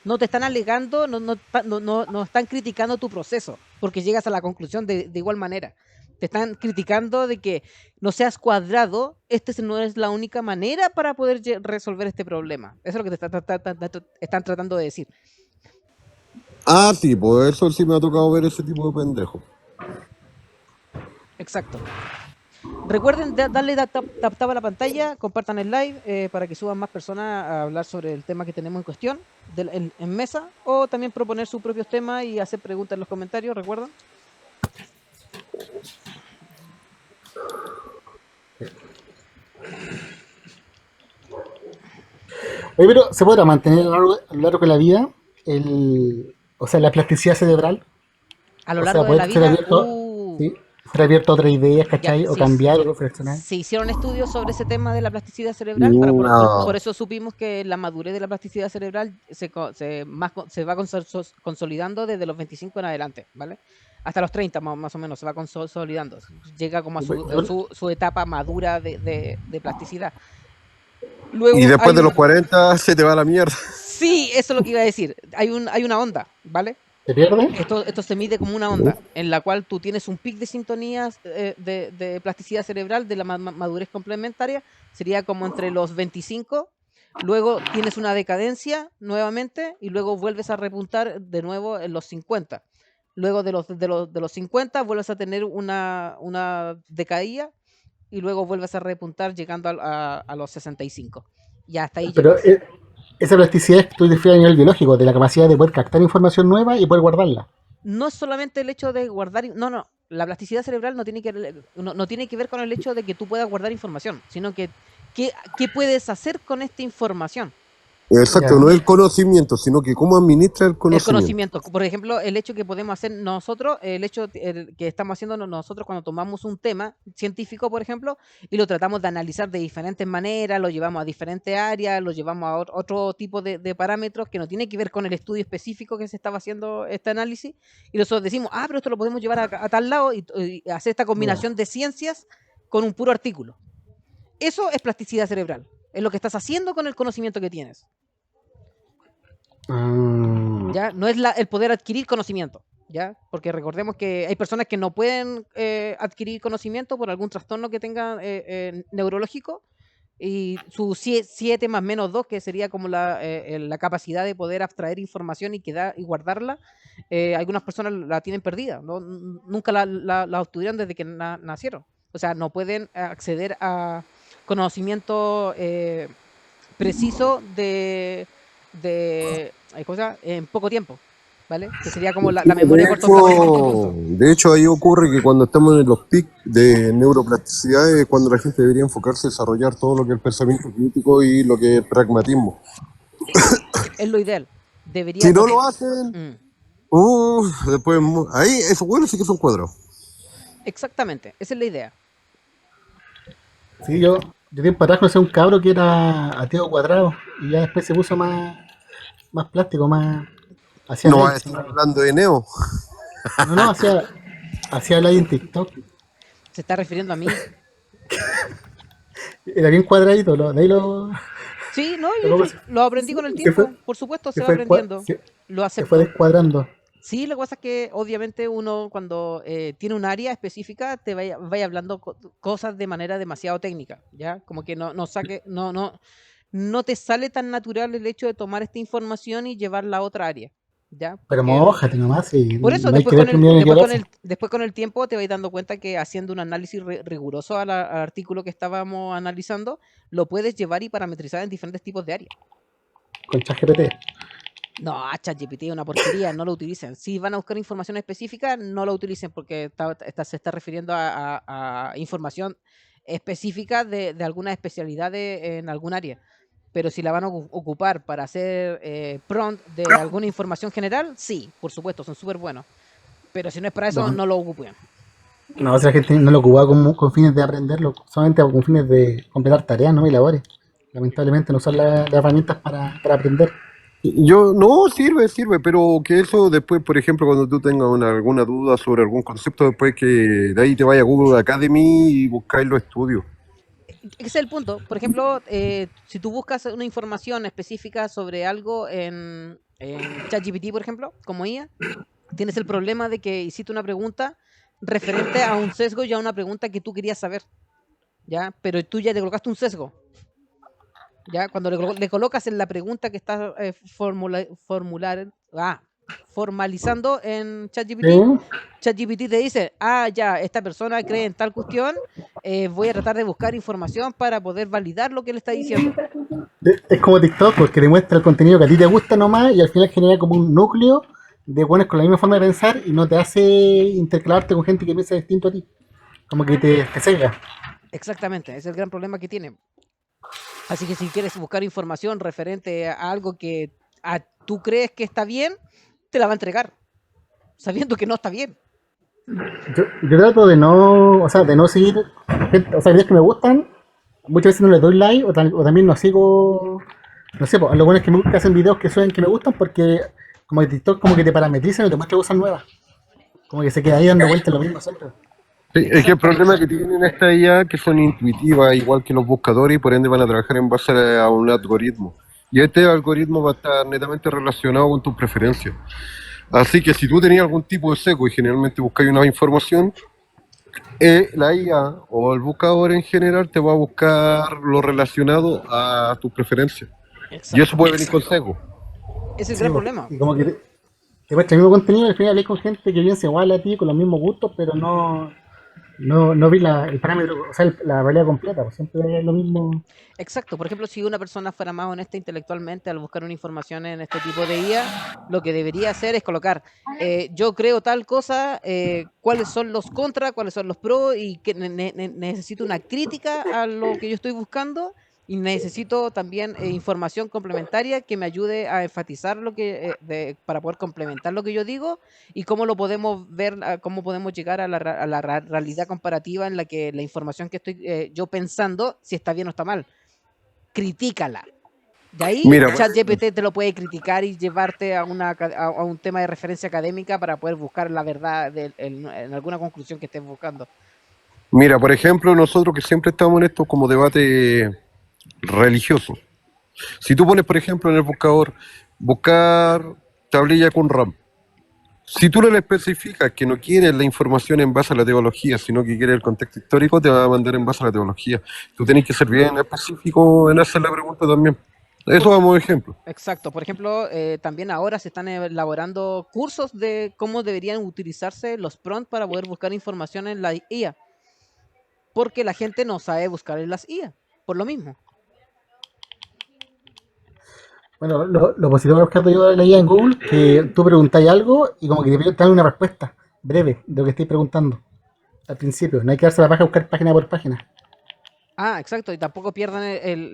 No te están alegando, no están criticando tu proceso, porque llegas a la conclusión de igual manera. Te están criticando de que no seas cuadrado, no es la única manera para poder resolver este problema. Eso es lo que están tratando de decir. Ah, sí, pues eso sí me ha tocado ver ese tipo de pendejo. Exacto. Recuerden darle tap a la pantalla, compartan el live para que suban más personas a hablar sobre el tema que tenemos en cuestión en mesa, o también proponer sus propios temas y hacer preguntas en los comentarios, ¿recuerdan? Oye, pero ¿se podrá mantener a lo largo de la vida o sea, la plasticidad cerebral? A lo O sea, largo de la poder ser vida, abierto, ¿sí? Ser abierto a otras ideas, ya, ¿cachai? O cambiar o reflexionar. se hicieron estudios sobre ese tema de la plasticidad cerebral, por No. eso supimos que la madurez de la plasticidad cerebral se va consolidando desde los 25 en adelante, ¿vale? Hasta los 30 más o menos se va consolidando. Llega como a su etapa madura de plasticidad. Y Luego después hay de los un... 40 se te va a la mierda. Sí, eso es lo que iba a decir. Hay una onda, ¿vale? ¿Se pierde? Esto se mide como una onda, en la cual tú tienes un pic de sintonías de plasticidad cerebral, de la madurez complementaria, sería como entre los 25, luego tienes una decadencia nuevamente y luego vuelves a repuntar de nuevo en los 50. Luego de los 50 vuelves a tener una decaída y luego vuelves a repuntar llegando a los 65. Y hasta ahí Pero llegas. esa plasticidad es que tú defines a nivel biológico, de la capacidad de poder captar información nueva y poder guardarla. No es solamente el hecho de guardar, no, la plasticidad cerebral no tiene que ver con el hecho de que tú puedas guardar información, sino que qué puedes hacer con esta información. Exacto, Ya. no es el conocimiento, sino que cómo administra el El conocimiento. conocimiento, por ejemplo, el hecho que podemos hacer nosotros, el que estamos haciendo nosotros cuando tomamos un tema científico, por ejemplo, y lo tratamos de analizar de diferentes maneras, lo llevamos a diferentes áreas, lo llevamos a otro tipo de parámetros que no tiene que ver con el estudio específico que se estaba haciendo este análisis, y nosotros decimos, ah, pero esto lo podemos llevar a tal lado y hacer esta Ya. combinación de ciencias con un puro artículo. Eso es plasticidad cerebral, es lo que estás haciendo con el conocimiento que tienes. Ah, ¿Ya? No es el poder adquirir conocimiento, ¿ya? Porque recordemos que hay personas que no pueden adquirir conocimiento por algún trastorno que tengan neurológico y su 7 más menos 2, que sería como la capacidad de poder abstraer información y guardarla, algunas personas la tienen perdida, ¿no? Nunca la obtuvieron desde que nacieron. O sea, no pueden acceder a conocimiento preciso de cosas en poco tiempo, ¿vale? Que sería como la memoria a corto plazo. De hecho, ahí ocurre que cuando estamos en los pics de neuroplasticidad es cuando la gente debería enfocarse en desarrollar todo lo que es el pensamiento crítico y lo que es el pragmatismo. Es lo ideal. Debería Si no tomar. lo hacen, Mm, después ahí esos buenos sí que son cuadrados. exactamente, esa es la idea. sí, yo tiempo atrás conocí a un cabro que era ateo cuadrado y ya después se puso más plástico, más. Hacía No va a live. estar hablando de Neo. No, no, hacía live en TikTok. Se está refiriendo a mí. Era bien cuadradito, de ahí Sí, no, lo, yo lo- lo aprendí con el se fue, tiempo. Por supuesto, se se va fue, aprendiendo. Lo se fue acepto. descuadrando. Sí, lo que pasa es que obviamente uno cuando tiene un área específica te vaya hablando cosas de manera demasiado técnica, ¿ya? Como que no te sale tan natural el hecho de tomar esta información y llevarla a otra área, ¿ya? Pero Porque mójate nomás y por eso no hay que ver que un millón equivocarse. después con el tiempo te vais dando cuenta que haciendo un análisis riguroso al artículo que estábamos analizando, lo puedes llevar y parametrizar en diferentes tipos de áreas. Con ChatGPT. No, ChatGPT es una porquería, no lo utilicen. Si van a buscar información específica, no lo utilicen porque se está refiriendo a información específica de alguna especialidad en algún área. Pero si la van a ocupar para hacer prompt de alguna información general, sí, por supuesto, son súper buenos. Pero si no es para eso, No, no lo ocupen. no, o sea, la gente no lo ocupaba con fines de aprenderlo, solamente con fines de completar tareas, ¿no? Y labores. Lamentablemente no usan las herramientas para aprender. Yo, no, sirve, pero que eso después, por ejemplo, cuando tú tengas alguna duda sobre algún concepto, después que de ahí te vaya a Google Academy y buscáis los estudios. Ese es el punto. Por ejemplo, si tú buscas una información específica sobre algo en ChatGPT, por ejemplo, como IA, tienes el problema de que hiciste una pregunta referente a un sesgo y a una pregunta que tú querías saber, ¿ya? Pero tú ya le colocaste un sesgo, ¿ya? Cuando le colocas en la pregunta que estás formalizando en ¿Sí? ChatGPT, ChatGPT te dice, ah, ya, esta persona cree en tal cuestión, voy a tratar de buscar información para poder validar lo que él está diciendo. Es como TikTok, porque demuestra el contenido que a ti te gusta nomás y al final genera como un núcleo de buenos con la misma forma de pensar y no te hace intercalarte con gente que piensa distinto a ti. Como que te cega. Exactamente, ese es el gran problema que tiene. Así que si quieres buscar información referente a algo que tú crees que está bien, te la va a entregar, sabiendo que no está bien. Yo trato de no, o sea, de no seguir, o sea, videos que me gustan, muchas veces no les doy like o también no sigo, no sé, pues, lo bueno es que hacen videos que suelen que me gustan porque como el TikTok como que te parametrizan y te muestra cosas nuevas. Como que se queda ahí dando vueltas lo mismo siempre. Sí, es que el Exacto. problema que tienen estas IA que son intuitivas, igual que los buscadores, y por ende van a trabajar en base a un algoritmo. Y este algoritmo va a estar netamente relacionado con tus preferencias. Así que si tú tenías algún tipo de seco y generalmente buscáis una información, la IA o el buscador en general te va a buscar lo relacionado a tus preferencias. Y eso Exacto. puede venir con seco. Es el Sí, gran pues, problema. y como que te muestra el mismo contenido y al final hablé con gente que piensa igual a ti, con los mismos gustos, pero no vi el parámetro, o sea, la realidad completa, pues siempre es lo mismo. Exacto. Por ejemplo, si una persona fuera más honesta intelectualmente al buscar una información en este tipo de IA, lo que debería hacer es colocar, yo creo tal cosa, cuáles son los contras, cuáles son los pros y que necesito una crítica a lo que yo estoy buscando y necesito también información complementaria que me ayude a enfatizar lo que para poder complementar lo que yo digo y cómo lo podemos ver, cómo podemos llegar a la realidad comparativa en la que la información que estoy yo pensando, si está bien o está mal. Critícala. De ahí Mira, ChatGPT te lo puede criticar y llevarte a un tema de referencia académica para poder buscar la verdad en alguna conclusión que estés buscando. mira, por ejemplo, nosotros que siempre estamos en esto como debate religioso. Si tú pones, por ejemplo, en el buscador, buscar tablilla con RAM, si tú no le especificas que no quieres la información en base a la teología, sino que quieres el contexto histórico, te va a mandar en base a la teología. Tú tenés que ser bien específico en hacer la pregunta también. Eso vamos a ejemplo. Exacto. Por ejemplo, también ahora se están elaborando cursos de cómo deberían utilizarse los prompts para poder buscar información en la IA. Porque la gente no sabe buscar en las IA, por lo mismo. Bueno, lo positivo que he buscado yo de la IA en Google, que tú preguntáis algo y como que te dan una respuesta breve de lo que estáis preguntando al principio. No hay que darse la paja a buscar página por página. Ah, exacto, y tampoco pierdan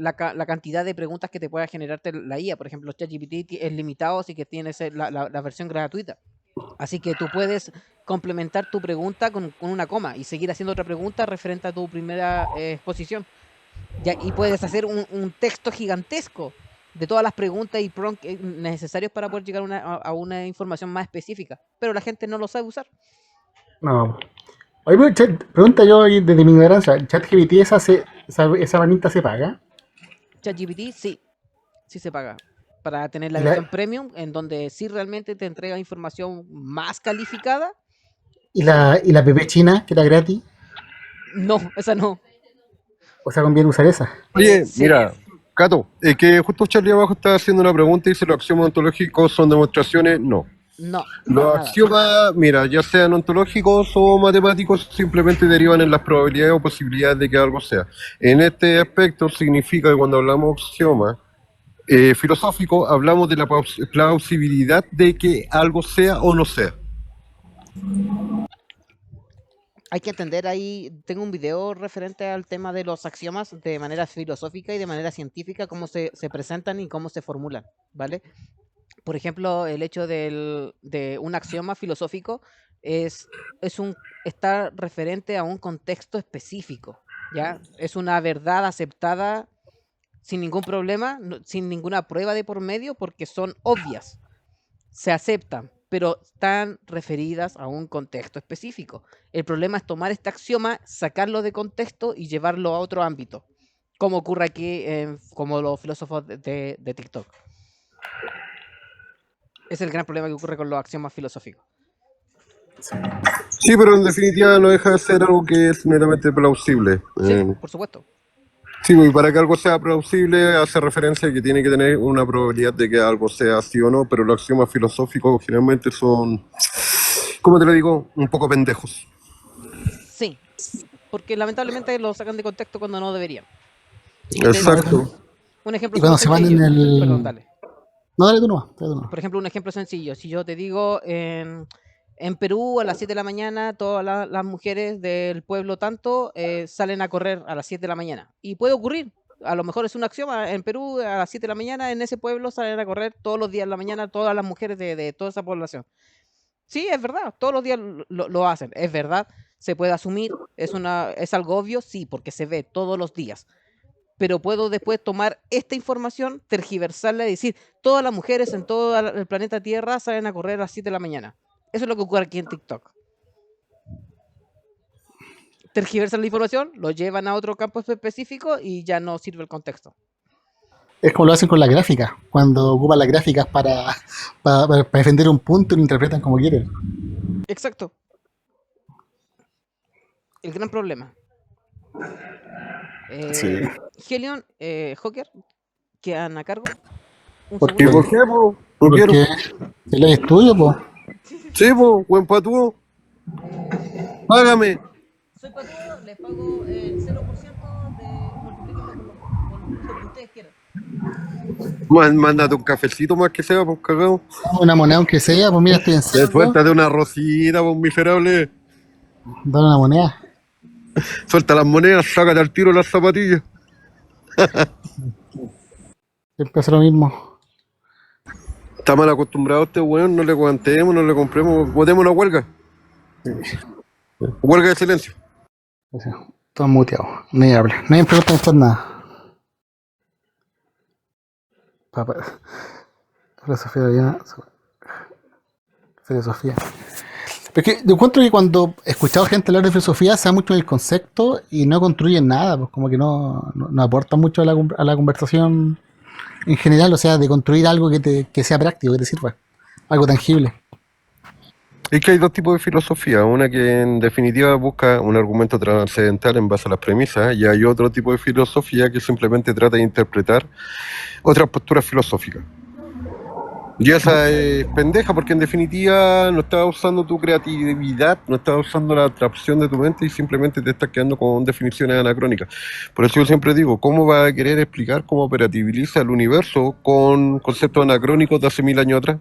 la cantidad de preguntas que te pueda generarte la IA. Por ejemplo, ChatGPT es limitado, así que tienes la versión gratuita. Así que tú puedes complementar tu pregunta con una coma y seguir haciendo otra pregunta referente a tu primera exposición. Y puedes hacer un texto gigantesco de todas las preguntas y prompts necesarios para poder llegar a una información más específica. Pero la gente no lo sabe usar. No. Oye, pero pregunta yo ahí desde mi ignorancia, ¿ChatGPT esa herramienta se paga? ChatGPT sí se paga. Para tener la ¿Y versión la, premium, en donde sí realmente te entrega información más calificada. y la app china, que era gratis? No, esa no. O sea, conviene usar esa. Oye, Sí, mira, Cato, que justo Charlie abajo está haciendo una pregunta y dice: ¿los axiomas ontológicos son demostraciones? No. no, para Los nada. axiomas, mira, ya sean ontológicos o matemáticos, simplemente derivan en las probabilidades o posibilidades de que algo sea. En este aspecto significa que cuando hablamos axioma filosófico, hablamos de la plausibilidad de que algo sea o no sea. Hay que entender ahí, tengo un video referente al tema de los axiomas de manera filosófica y de manera científica, cómo se presentan y cómo se formulan, ¿vale? Por ejemplo, el hecho de un axioma filosófico es, está referente a un contexto específico, ¿ya? Es una verdad aceptada sin ningún problema, sin ninguna prueba de por medio, porque son obvias, se aceptan, pero están referidas a un contexto específico. El problema es tomar este axioma, sacarlo de contexto y llevarlo a otro ámbito, como ocurre aquí, como los filósofos de TikTok. Es el gran problema que ocurre con los axiomas filosóficos. Sí, pero en definitiva no deja de ser algo que es meramente plausible. Sí, por supuesto. Sí, y para que algo sea plausible hace referencia a que tiene que tener una probabilidad de que algo sea así o no, pero los axiomas filosóficos generalmente son, ¿cómo te lo digo? Un poco pendejos. Sí, porque lamentablemente lo sacan de contexto cuando no deberían. No, eso Exacto. no. Un ejemplo Y súper cuando se van en sencillo. Perdón, el... dale. No, dale tú nomás, dale tú nomás. Por ejemplo, un ejemplo sencillo. Si yo te digo en Perú a las 7 de la mañana, todas las mujeres del pueblo tanto salen a correr a las 7 de la mañana. Y puede ocurrir. A lo mejor es un axioma. En Perú a las 7 de la mañana, en ese pueblo salen a correr todos los días de la mañana todas las mujeres de toda esa población. Sí, es verdad. Todos los días lo hacen. Es verdad. Se puede asumir. Es algo obvio. Sí, porque se ve todos los días. Pero puedo después tomar esta información, tergiversarla y decir, todas las mujeres en todo el planeta Tierra salen a correr a las 7 de la mañana. Eso es lo que ocurre aquí en TikTok. Tergiversan la información, lo llevan a otro campo específico y ya no sirve el contexto. Es como lo hacen con las gráficas, cuando ocupan las gráficas para defender un punto y lo interpretan como quieren. Exacto. El gran problema. Sí. Helion, Joker, quedan a cargo. Un ¿Por ¿Y qué? segundo. por qué, po? No quiero. Porque el estudio, pues. Sí, po, buen patúo. Págame. Soy patudo, les pago el 0% de multiplíquenlo por lo que ustedes quieran. Mándate un cafecito más que sea, pues cagado. Una moneda aunque sea, pues mira, estoy en cero. Suéltate una rosita, pues miserable. Dale una moneda. Suelta las monedas, sácate al tiro las zapatillas. Siempre hace lo mismo. Está mal acostumbrado este weón, no le aguantemos, no le compremos, votemos una huelga. Huelga de silencio. O sea, todo muteado. Nadie habla. Nadie pregunta por nada. Filosofía de la vida. Filosofía. Pero es que yo encuentro que cuando he escuchado gente hablar de filosofía se da mucho en el concepto y no construyen nada, pues como que no aporta mucho a la conversación en general, o sea, de construir algo que sea práctico, que te sirva, algo tangible. Es que hay dos tipos de filosofía, una que en definitiva busca un argumento trascendental en base a las premisas, y hay otro tipo de filosofía que simplemente trata de interpretar otras posturas filosóficas. Y esa es pendeja porque en definitiva no estás usando tu creatividad, no estás usando la abstracción de tu mente y simplemente te estás quedando con definiciones anacrónicas. Por eso yo siempre digo, ¿cómo va a querer explicar cómo operativiza el universo con conceptos anacrónicos de hace 1000 años atrás?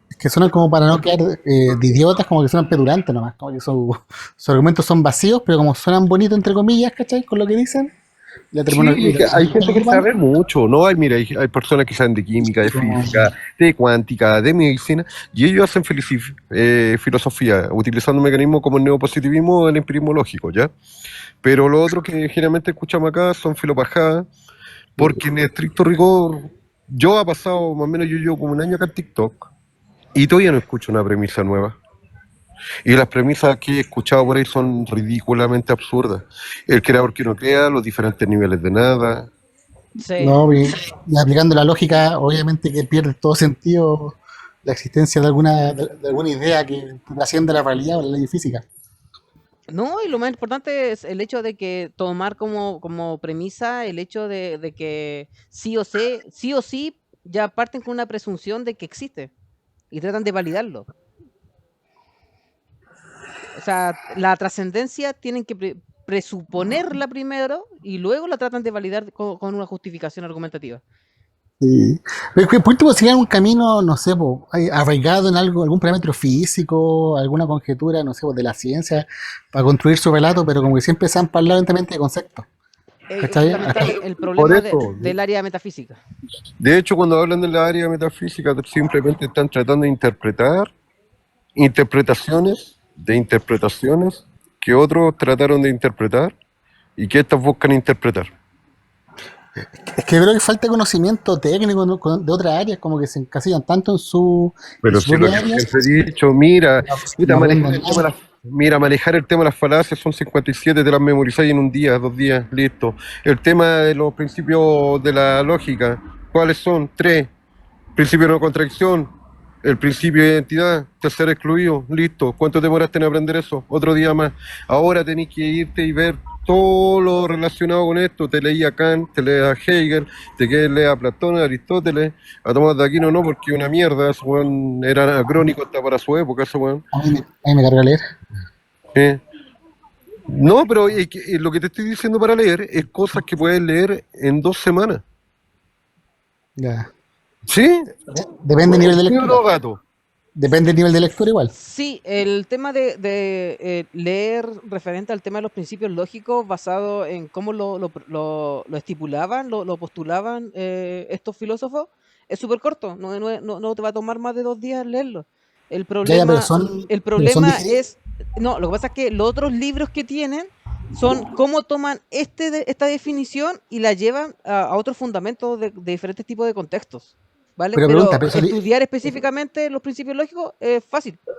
Es que suenan como para no quedar de idiotas, como que suenan pedulantes nomás, como que sus argumentos son vacíos, pero como suenan bonitos entre comillas, ¿cachai? Con lo que dicen, la Sí, es que hay gente que terminología sabe mucho, ¿no? Mira, hay personas que saben de química, de física, de cuántica, de medicina, y ellos hacen filosofía, utilizando mecanismos como el neopositivismo o el empirismo lógico, ¿ya? Pero lo otro que generalmente escuchamos acá son filopajadas, porque en estricto rigor, yo ha pasado más o menos, yo llevo como un año acá en TikTok, y todavía no escucho una premisa nueva. Y las premisas que he escuchado por ahí son ridículamente absurdas. El creador que no crea, los diferentes niveles de nada. Sí. No, y aplicando la lógica, obviamente que pierde todo sentido la existencia de alguna idea que trasciende la realidad o la ley física. No, y lo más importante es el hecho de que tomar como premisa el hecho de que sí o sí ya parten con una presunción de que existe y tratan de validarlo. O sea, la trascendencia tienen que presuponerla primero y luego la tratan de validar con una justificación argumentativa. Sí. Pero es que por último sería un camino, no sé, po, arraigado en algo, algún parámetro físico, alguna conjetura, no sé, po, de la ciencia, para construir su relato, pero como que siempre se han hablado lentamente de conceptos. Es ¿Cachai? fundamental el Por problema eso, del área metafísica. de hecho, cuando hablan de la área metafísica, simplemente están tratando de interpretar interpretaciones de interpretaciones que otros trataron de interpretar y que estas buscan interpretar. Es que creo que falta conocimiento técnico, ¿no? De otras áreas, como que se encasillan tanto en Pero su si lo propia que área, siempre he dicho, mira, puta, no aprenden nada. manejar el tema de las falacias son 57, te las memorizáis en un día, 2 días, listo. El tema de los principios de la lógica, ¿cuáles son? 3. Principio de no contradicción, el principio de identidad, tercer excluido, listo. ¿Cuánto demoraste en aprender eso? Otro día más. Ahora tenéis que irte y ver todo lo relacionado con esto. Te leí a Kant, te leí a Hegel, te leí a Platón, a Aristóteles, a Tomás de Aquino no, porque una mierda, ese weón era anacrónico hasta para su época, ese weón. A mí me carga leer. Eh, No, pero lo que te estoy diciendo para leer es cosas que puedes leer en 2 semanas. Ya. ¿Sí? Depende del nivel de lectura. Libro gato. Depende del nivel de lectura igual. Sí, el tema de leer referente al tema de los principios lógicos basado en cómo lo estipulaban, lo postulaban estos filósofos, es súper corto, no te va a tomar más de 2 días leerlo. El Ya, problema, el pero son problema digeribles. es, no, lo que pasa es que los otros libros que tienen son cómo toman esta definición y la llevan a otros fundamentos de diferentes tipos de contextos, ¿vale? Pero pregunta, Pero estudiar específicamente los principios lógicos es fácil. Es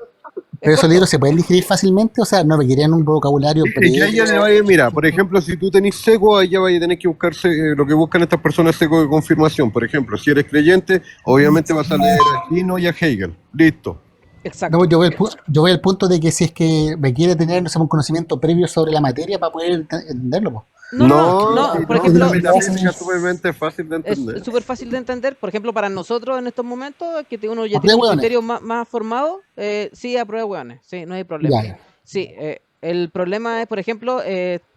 pero esos corto. libros se pueden digerir fácilmente, o sea, no requerían un vocabulario Y que ahí ya le previo. vaya, mira, por ejemplo, si tú tenés seco, ahí ya vaya a tener que buscarse lo que buscan estas personas seco de confirmación. Por ejemplo, si eres creyente, obviamente vas a leer a Gino y a Hegel. Listo. No, Exacto. yo voy al punto de que si es que requiere tener, no sé, un conocimiento previo sobre la materia para poder entenderlo, po. No, si Por no, si la ejemplo, metafísica es sumamente fácil de es entender. súper fácil de entender. Por ejemplo, para nosotros en estos momentos, que uno ya tiene Aprende, un hueones. criterio más formado, sí, aprueba hueones, sí, no hay problema. Ya, ya. Sí, el problema es, por ejemplo,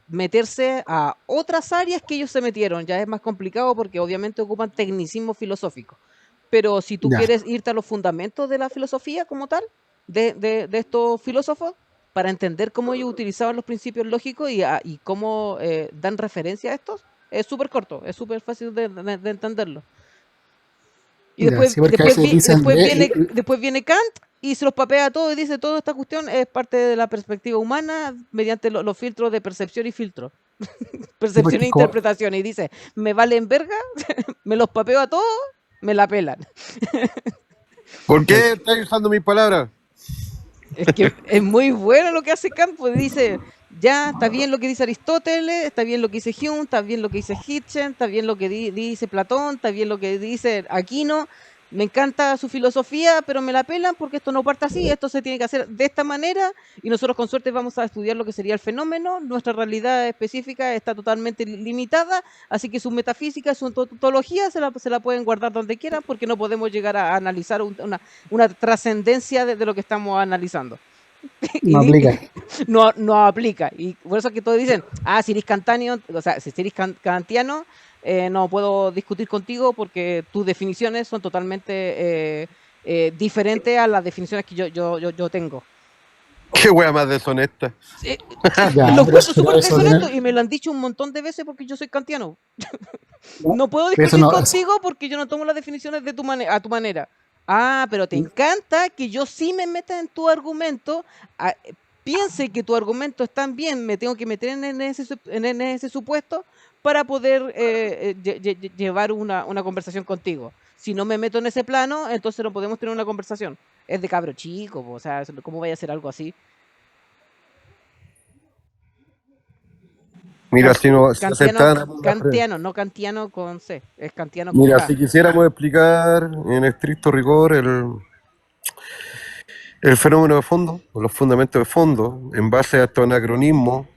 meterse a otras áreas que ellos se metieron. Ya es más complicado porque obviamente ocupan tecnicismo filosófico. Pero si tú Ya. quieres irte a los fundamentos de la filosofía como tal, de estos filósofos, para entender cómo ellos utilizaban los principios lógicos y cómo dan referencia a estos, es súper corto, es súper fácil de entenderlo. Y Ya, sí, porque a veces dicen, después viene Kant y se los papea todo y dice, toda esta cuestión es parte de la perspectiva humana mediante los filtros de percepción y filtro. sí, Percepción porque e interpretación. Y dice, me valen verga, me los papeo a todos, me la pelan. ¿Por qué estás usando mis palabras? Es que es muy bueno lo que hace Kant, pues dice, ya, está bien lo que dice Aristóteles, está bien lo que dice Hume, está bien lo que dice Hitchen, está bien lo que dice Platón, está bien lo que dice Aquino, me encanta su filosofía, pero me la pelan porque esto no parte así, esto se tiene que hacer de esta manera y nosotros con suerte vamos a estudiar lo que sería el fenómeno, nuestra realidad específica está totalmente limitada, así que su metafísica, su tautología se la pueden guardar donde quieran porque no podemos llegar a analizar una trascendencia de lo que estamos analizando. no Y aplica. no aplica. Y por eso es que todos dicen, si eres kantiano, o sea, si eres kantiano, no puedo discutir contigo porque tus definiciones son totalmente diferentes a las definiciones que yo tengo. Qué wea más deshonesta. Sí, Ya, lo encuentro pero súper eso, deshonesto y me lo han dicho un montón de veces porque yo soy kantiano. no, No puedo eso discutir no, contigo porque yo no tomo las definiciones de a tu manera. Pero te encanta que yo sí me meta en tu argumento, piense que tu argumento está bien, me tengo que meter en ese supuesto para poder llevar una conversación contigo. Si no me meto en ese plano, entonces no podemos tener una conversación. Es de cabro chico, o sea, ¿cómo vaya a hacer algo así? Mira, Can- si no, si Kantiano, aceptaran la prueba. kantiano, no kantiano con C, es kantiano con Mira, K. si quisiéramos explicar en estricto rigor el fenómeno de fondo, o los fundamentos de fondo, en base a estos anacronismos,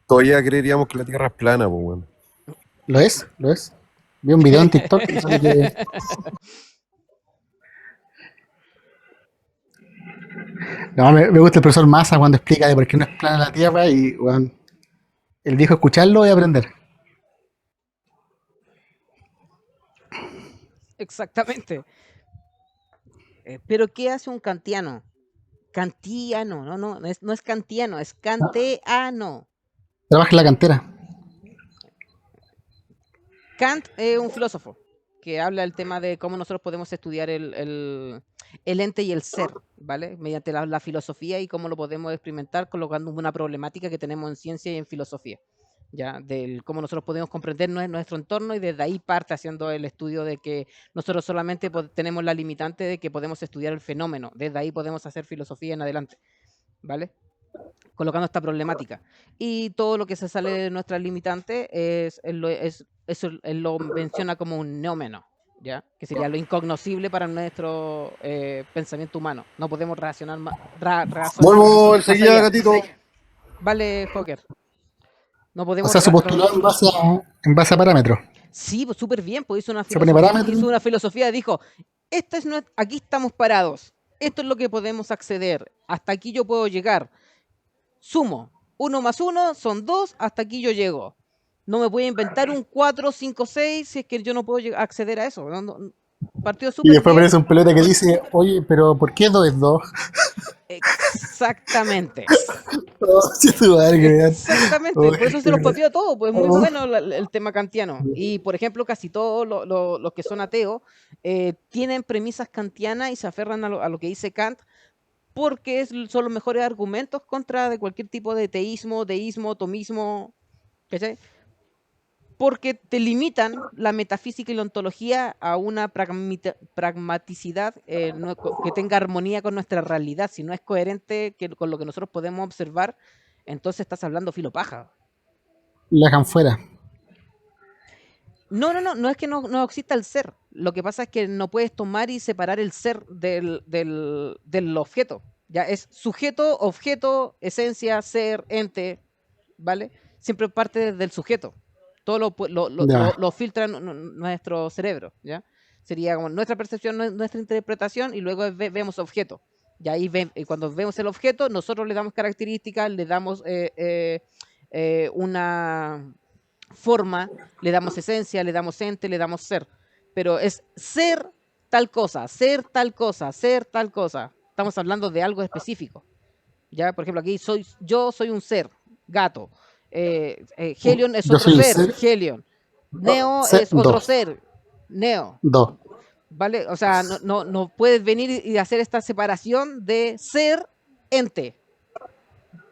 todavía creeríamos que la Tierra es plana, pues, bueno. lo es, lo es. Vi un video en TikTok que sale que. No, me gusta el profesor Massa cuando explica de por qué no es plana la Tierra y, bueno, el viejo escucharlo y aprender. Exactamente. Pero ¿qué hace un kantiano? Kantiano, no es kantiano, es Ah, kanteano. trabaja en la cantera. Kant es un filósofo que habla del tema de cómo nosotros podemos estudiar el ente y el ser, ¿vale? Mediante la filosofía y cómo lo podemos experimentar colocando una problemática que tenemos en ciencia y en filosofía, ¿ya? Del cómo nosotros podemos comprender nuestro entorno y desde ahí parte haciendo el estudio de que nosotros solamente tenemos la limitante de que podemos estudiar el fenómeno, desde ahí podemos hacer filosofía en adelante, ¿vale? Colocando esta problemática. Y todo lo que se sale de nuestra limitante eso él lo menciona como un neómeno, ¿ya? Que sería lo incognoscible para nuestro pensamiento humano. No podemos razonar Vuelvo más enseguida, allá. gatito. Vale, Joker. No O podemos. sea, se postuló en base a parámetros. Sí, pues súper bien, pues Se pone parámetros. hizo una filosofía, dijo, aquí estamos parados, esto es lo que podemos acceder, hasta aquí yo puedo llegar, sumo, 1 más 1 son 2, hasta aquí yo llego. No me voy a inventar un 4, 5, 6 si es que yo no puedo acceder a eso. Partió Y súper después bien. aparece un pelota que dice, oye, pero ¿por qué 2 es 2? Exactamente. Oh, sí, tu madre, que vean. Exactamente, Oh, por eso se los papió a todos, pues muy oh. bueno el tema kantiano. Y por ejemplo, casi todos los que son ateos tienen premisas kantianas y se aferran a lo que dice Kant porque son los mejores argumentos contra de cualquier tipo de teísmo, deísmo, tomismo, ¿cachai? Porque te limitan la metafísica y la ontología a una pragmaticidad que tenga armonía con nuestra realidad. Si no es coherente con lo que nosotros podemos observar, entonces estás hablando filo paja. La dejan fuera. No es que no exista el ser. Lo que pasa es que no puedes tomar y separar el ser del objeto. Ya es sujeto, objeto, esencia, ser, ente, ¿vale? Siempre parte del sujeto. Todo Ya. lo filtra nuestro cerebro, ¿ya? Sería como nuestra percepción, nuestra interpretación y luego vemos objeto. Y ahí cuando vemos el objeto, nosotros le damos características, le damos una forma, le damos esencia, le damos ente, le damos ser. Pero es ser tal cosa, ser tal cosa, ser tal cosa. Estamos hablando de algo específico. Ya, por ejemplo, aquí yo soy un ser, gato. Helion es Yo otro soy el ser, ser. Helion. Neo es otro Dos. ser. Neo. Dos. ¿Vale? O sea, no puedes venir y hacer esta separación de ser ente.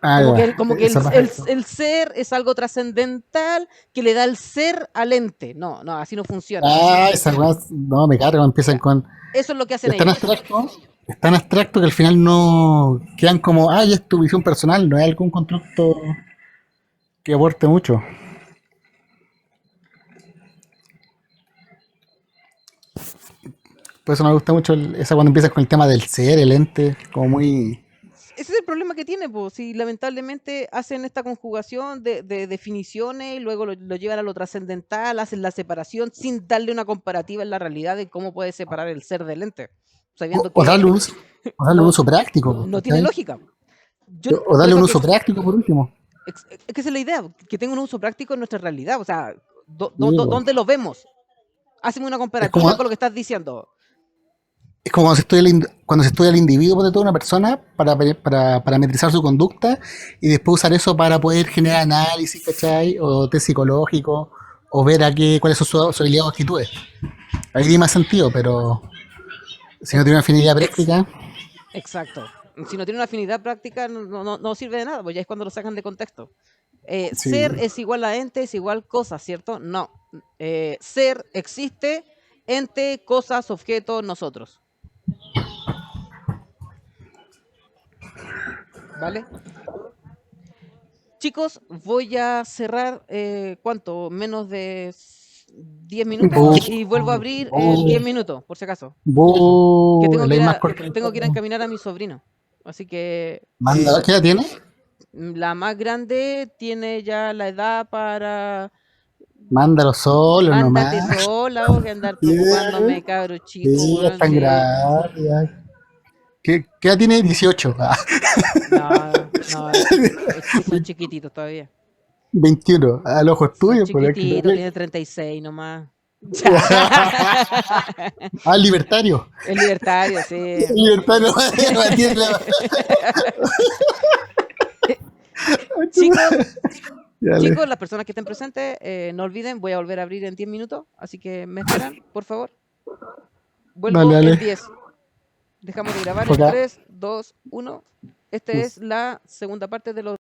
Ah, Como ya. que, como que Esa parte. el ser es algo trascendental que le da el ser al ente. No, así no funciona. Ah, esa weá, no, me cargo, empiezan Ya. con. Eso es lo que hacen Es tan ellos. abstracto, es tan abstracto que al final no quedan como, ay, es tu visión personal, no es algún constructo que aporte mucho. Por eso me gusta mucho esa cuando empiezan con el tema del ser, el ente, como muy. Ese es el problema que tiene, pues, si lamentablemente hacen esta conjugación de definiciones y luego lo llevan a lo trascendental, hacen la separación sin darle una comparativa en la realidad de cómo puede separar el ser del ente, sabiendo O darle que o darle un no, uso práctico, no tiene ¿cachai? lógica. Yo, O por darle eso un que uso práctico por último. es que esa es la idea, que tenga un uso práctico en nuestra realidad, o sea, Sí, po. ¿dónde lo vemos? Hazme una Es como, comparativa con lo que estás diciendo. es como cuando se estudia el individuo de toda una persona para parametrizar su conducta y después usar eso para poder generar análisis, ¿cachai? O test psicológico, o ver cuáles son sus habilidades o actitudes. Ahí tiene más sentido, pero si no tiene una afinidad práctica, Exacto. Si no tiene una afinidad práctica, no sirve de nada, pues ya es cuando lo sacan de contexto. sí. Ser es igual a ente, es igual cosa, ¿cierto? No. Ser existe, ente, cosas, objetos, nosotros. ¿Vale? Chicos, voy a cerrar, ¿cuánto? Menos de 10 minutos y vuelvo a abrir en 10 minutos, por si acaso. Que La hay más corta. tengo que ir a encaminar a mi sobrino. Así que Manda, ¿qué edad tiene? la más grande tiene ya la edad para Mándalo solo ándate nomás. sola o que andar Sí, preocupándome, cabro chico, sí, es weón, tan sí. grave. Ya. ¿Qué edad tiene? 18. Ah, No, son chiquititos todavía. 21. Al ojo es Son tuyo, pero es que chiquititos, también. tiene 36 nomás. Ah, libertario. Es libertario, sí. Libertario. Matías Chicos, Dale, chicos, las personas que estén presentes, no olviden, voy a volver a abrir en 10 minutos, así que me esperan, por favor. dale, Vuelvo en dale. 10. Dejamos de grabar en Acá. 3, 2, 1. Esta es la segunda parte de los